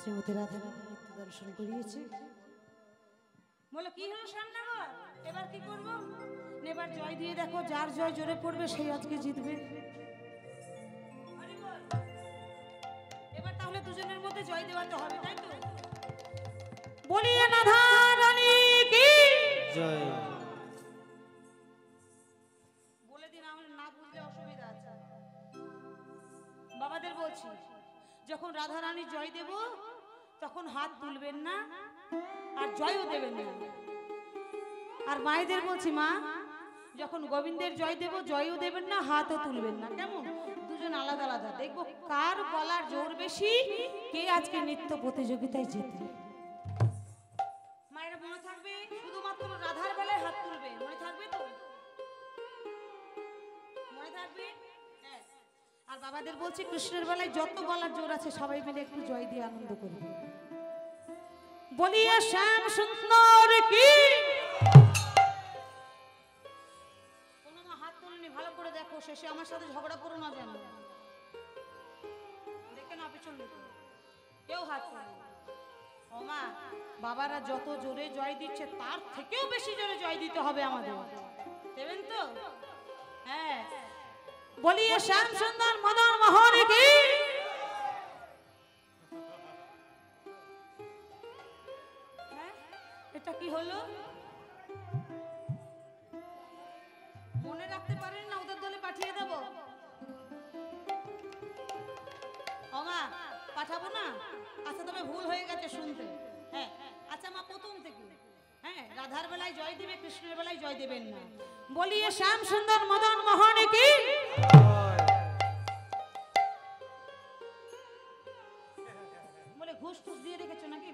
শ্রীমতী রাধারানী নৃত্য দর্শন করিয়েছে বলো কি হলো শ্যামনগর এবার কি করব এবার জয় দিয়ে দেখো যার জয় জোরে পড়বে সেই আজকে জিতবে এবার তাহলে দুজনের মধ্যে জয় দেওয়াতে হবে তাই তো বলিয়ে রাধারানী কি জয় বলে দিন আমার না বুঝলে অসুবিধা আছে বাবাদের বলছি যখন রাধারানী জয় দেব তখন হাত তুলবেন না আর জয়ও দেবেন না আর মায়েদের বলছি মা যখন গোবিন্দের জয় দেব, জয়ও দেবেন না, হাতও তুলবেন না, কেমন? দুজন আলাদা আলাদা, দেখবো কার গলার জোর বেশি, কে আজকে নৃত্য প্রতিযোগিতায় জিতবে। মায়েরা মনে থাকবে, শুধুমাত্র রাধার বেলায় হাত তুলবে, মনে থাকবে তো? মনে থাকবে? হ্যাঁ। আর বাবাদের বলছি, কৃষ্ণের বেলায় যত গলার জোর আছে সবাই মিলে একটু জয় দিয়ে আনন্দ করবে। বলিয়া শ্যাম সুন্দর কি। কোনো মা হাত তোলেনি, ভালো করে দেখো, শেষে আমার সাথে ঝগড়া করো না যেন। দেখে না পিছন দিকে কেউ হাত তোলে। ও মা, বাবারা যত জোরে জয় দিচ্ছে তার থেকেও বেশি জোরে জয় দিতে হবে আমাদের, দেবেন তো? হ্যাঁ। বলিয়া শ্যাম সুন্দর মদন মোহন কি। এটা কি হলো? মনে রাখতে পারেন না, ওদের দলে পাঠিয়ে দেব? ওমা, পাঠাবো না? আচ্ছা, তবে ভুল হয়ে গেছে শুনতে। হ্যাঁ, আচ্ছা মা, প্রথম থেকে। হ্যাঁ, রাধার বেলায় জয় দিবে, কৃষ্ণের বেলায় জয় দেবেন না। বলিয়ে শ্যাম সুন্দর মদন মোহন কি। বলে ঘুষ ফুস দিয়ে রেখেছো নাকি?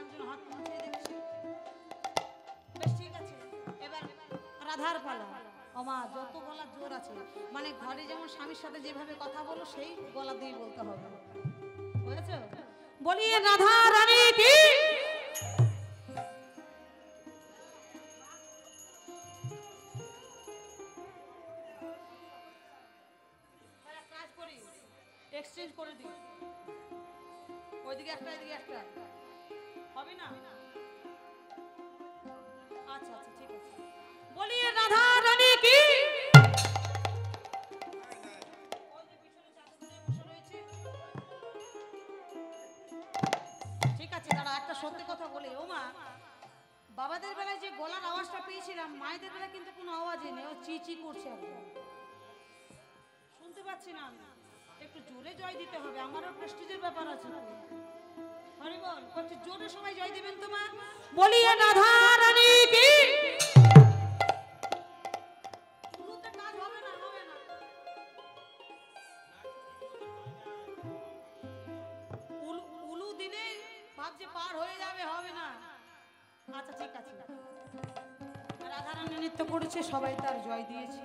একজন হাত মুছিয়ে দেখছি। বেশ, ঠিক আছে, এবার রাধার পালা। ওমা, যত গলা জোর আছে, মানে ঘরে যেমন স্বামীর সাথে যেভাবে কথা বলো সেই গলা দিয়ে বলতে হবে, বুঝেছো? বলিয়ে রাধা রানী কি। কাজ করি, এক্সচেঞ্জ করে দিই, ওইদিকে একটা এদিকে একটা, হবে না? আচ্ছা আচ্ছা, ঠিক আছে। বলিয়ে রাধা রানী কি। ঠিক আছে, দাঁড়া, একটা সত্যি কথা বলি। ও মা, বাবাদের বেলায় যে গলার আওয়াজটা পেয়েছিলাম, মায়েদের বেলায় কিন্তু কোনো আওয়াজই নেই, ও চিচি করছে একদম, শুনতে পাচ্ছি না। একটু জোরে জয় দিতে হবে, আমারও প্রেস্টিজের ব্যাপার আছে। হরি বল, বলছি জোরে সবাই জয় দিবেন তো মা। বলিয়ে রাধা রানী কি। উলুতে কাজ হবে না, হবে না। উলু দিলে ভাবছে পার হয়ে যাবে, হবে না। আচ্ছা, ঠিক আছে। রাধা রানী নৃত্য করেছে, সবাই তার জয় দিয়েছে।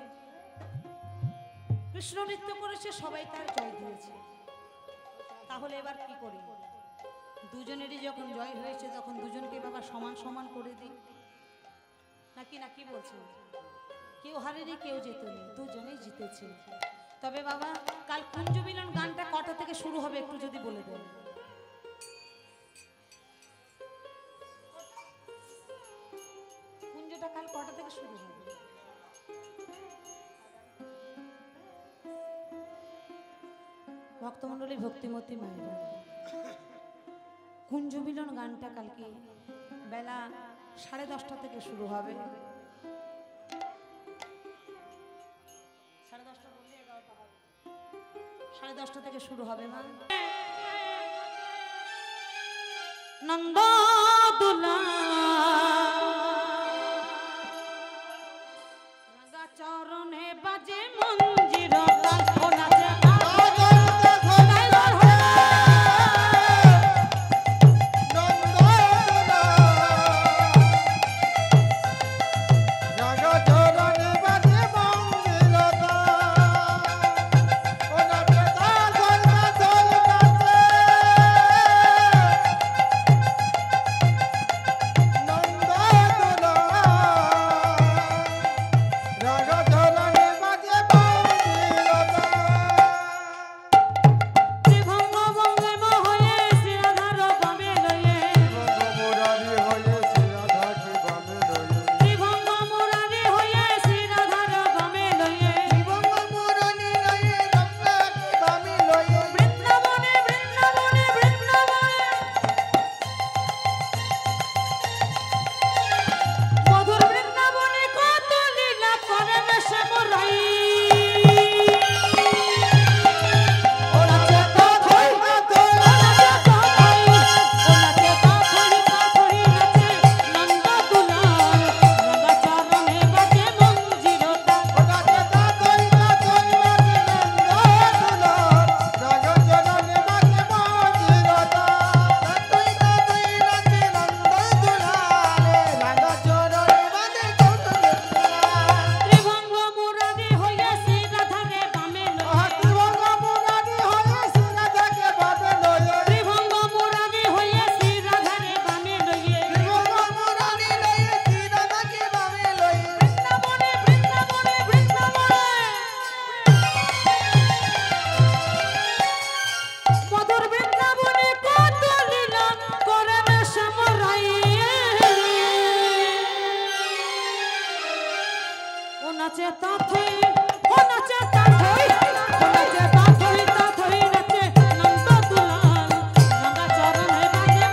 কৃষ্ণ নৃত্য করেছে, সবাই তার জয় দিয়েছে। তাহলে এবার কি করি? দুজনেরই যখন জয় হয়েছে, তখন দুজনকে বাবা সমান সমান করে দিই নাকি, না কি বলছে? কেউ হারেনি, কেউ জেতেনি, দুজনেই জিতেছে। তবে বাবা, কাল কুঞ্জ মিলন গানটা কটা থেকে শুরু হবে একটু যদি বলে দেন। কুঞ্জটা কাল কটা থেকে শুরু হবে? ভক্তমণ্ডলী, ভক্তিমতী মায়েরা, কুঞ্জ মিলন গানটা কালকে বেলা 10:30 থেকে শুরু হবে। 10:30 থেকে শুরু হবে মা। নন্দ দুলা রাগা চরণে বাজে মঞ্জির তাল, ও নাচে নন্দ নাচে তাথই ও নাচে তাথই ও নাচে তাথই তাথই নাচে নন্দ দুলাল গঙ্গা চরণে বাজে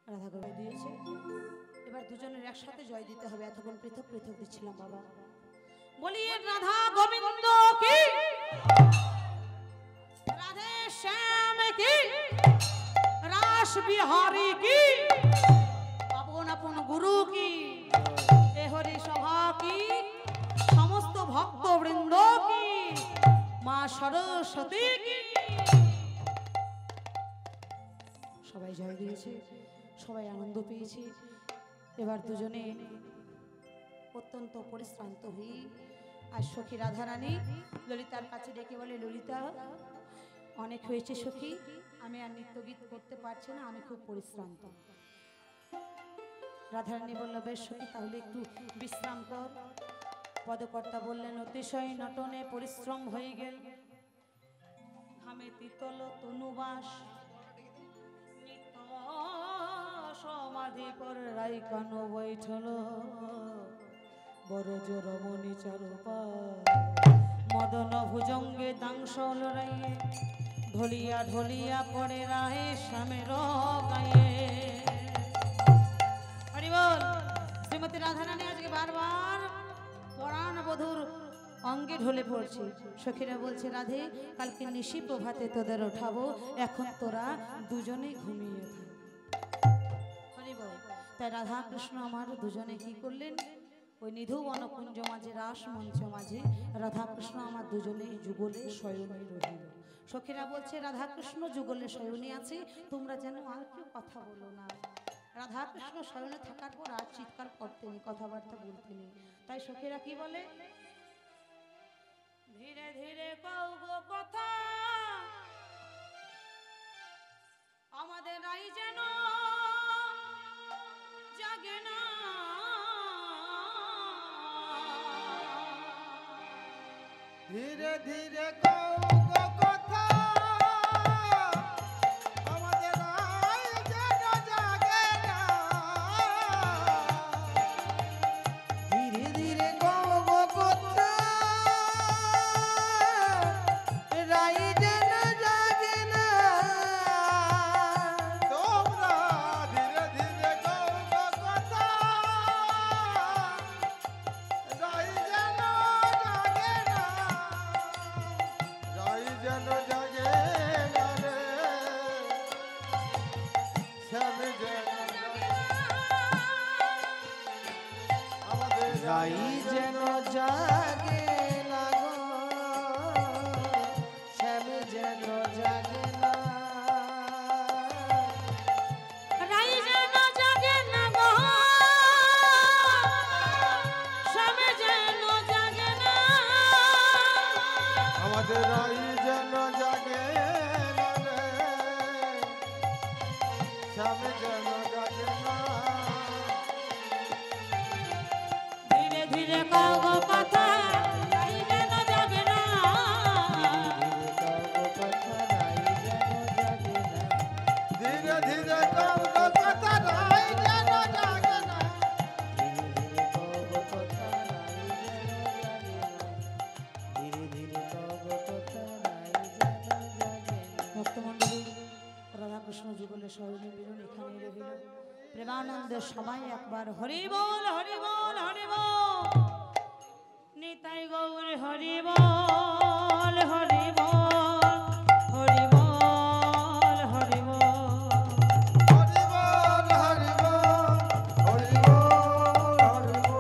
রাধা গোবিন্দ দিয়েছে। এবার দুজনের একসাথে জয় দিতে হবে, এতক্ষণ পৃথক পৃথক দিচ্ছিলাম বাবা। বলিয়ে রাধা গোবিন্দ কি, রাধে শ্যাম কি, রাস বিহারী কি, আপন আপন গুরু কি, এ হরি সভা কি, সমস্ত ভক্ত বৃন্দ কি, মা সরস্বতী কি। সবাই জয় দিয়েছে, সবাই আনন্দ পেয়েছে। এবার দুজনে অত্যন্ত পরিশ্রান্ত হয়ে আর সখী রাধারানী ললিতার কাছে ডেকে বলে, ললিতা অনেক হয়েছে সখী, আমি আর নৃত্য গীত করতে পারছি না, আমি খুব পরিশ্রান্ত। রাধারানী বলল, বেশ সখী তাহলে একটু বিশ্রাম কর। পদকর্তা বললেন, অতিশয় নটনে পরিশ্রম হয়ে গেল, ঘামে তিতল তনুবাস, সমাধি পর রাই কানো বৈঠল, বড় রমণী চারুপা মদন ভুজঙ্গে দাংশল রাইয়ে, ঢলিয়া ঢলিয়া পড়ে রাহে শ্যামের গায়ে। হরি বল। শ্রীমতী রাধারানী আজকে বারবার পরাণ বধূর অঙ্গে ঢলে পড়ছে। সখীরা বলছে, রাধে কালকে নিশি প্রভাতে তোদের ওঠাবো, এখন তোরা দুজনেই ঘুমিয়ে থাক। তাই রাধা কৃষ্ণ আমার দুজনে কি করলেন, ওই নিধু বনকুঞ্জ মাঝে রাস মঞ্চ মাঝে রাধা কৃষ্ণ আমার দুজনে যুগলে শয়নে রহিল। সখীরা বলছে, রাধা কৃষ্ণ যুগলে শয়নে আছে, তোমরা যেন আর কেউ কথা বলো না। রাধা কৃষ্ণ শয়নে থাকার পর আর চিৎকার করতেনি, কথাবার্তা বলতেনি। তাই সখীরা কি বলে, ধীরে ধীরে কও গো কথা, আমাদের রাই যেন জাগে না। ধীরে ধীরে কও গো কথা, আমাদের রাই যেন জাগে না। ধীরে ধীরে কও গো কথা, রাই যেন জাগে না। তোমরা ধীরে ধীরে কও গো কথা, রাই যেন জাগে না। রাই যেন জাগে না রে, শ্যাম যেন জাগে না। আমাদের রাই যেন জাগে না গো, শ্যাম যেন জাগে না। রাই যেন জাগে না গো, শ্যামে যেন জাগে না। আমাদের রাই যেন জাগে না রে, শ্যাম যেন জাগে না। ধীরে ধীরে কও গো কথা, রাই যেন জাগে না। ধীরে ধীরে কও গো কথা, রাই যেন জাগে না। ভক্তমণ্ডলী, রাধাকৃষ্ণ যুগলে শয়নে মিলন এখানে রহিল। প্রেমানন্দে সবাই একবার হরি বল হরি বল হরি বল, নিতাই গৌর হরি বল।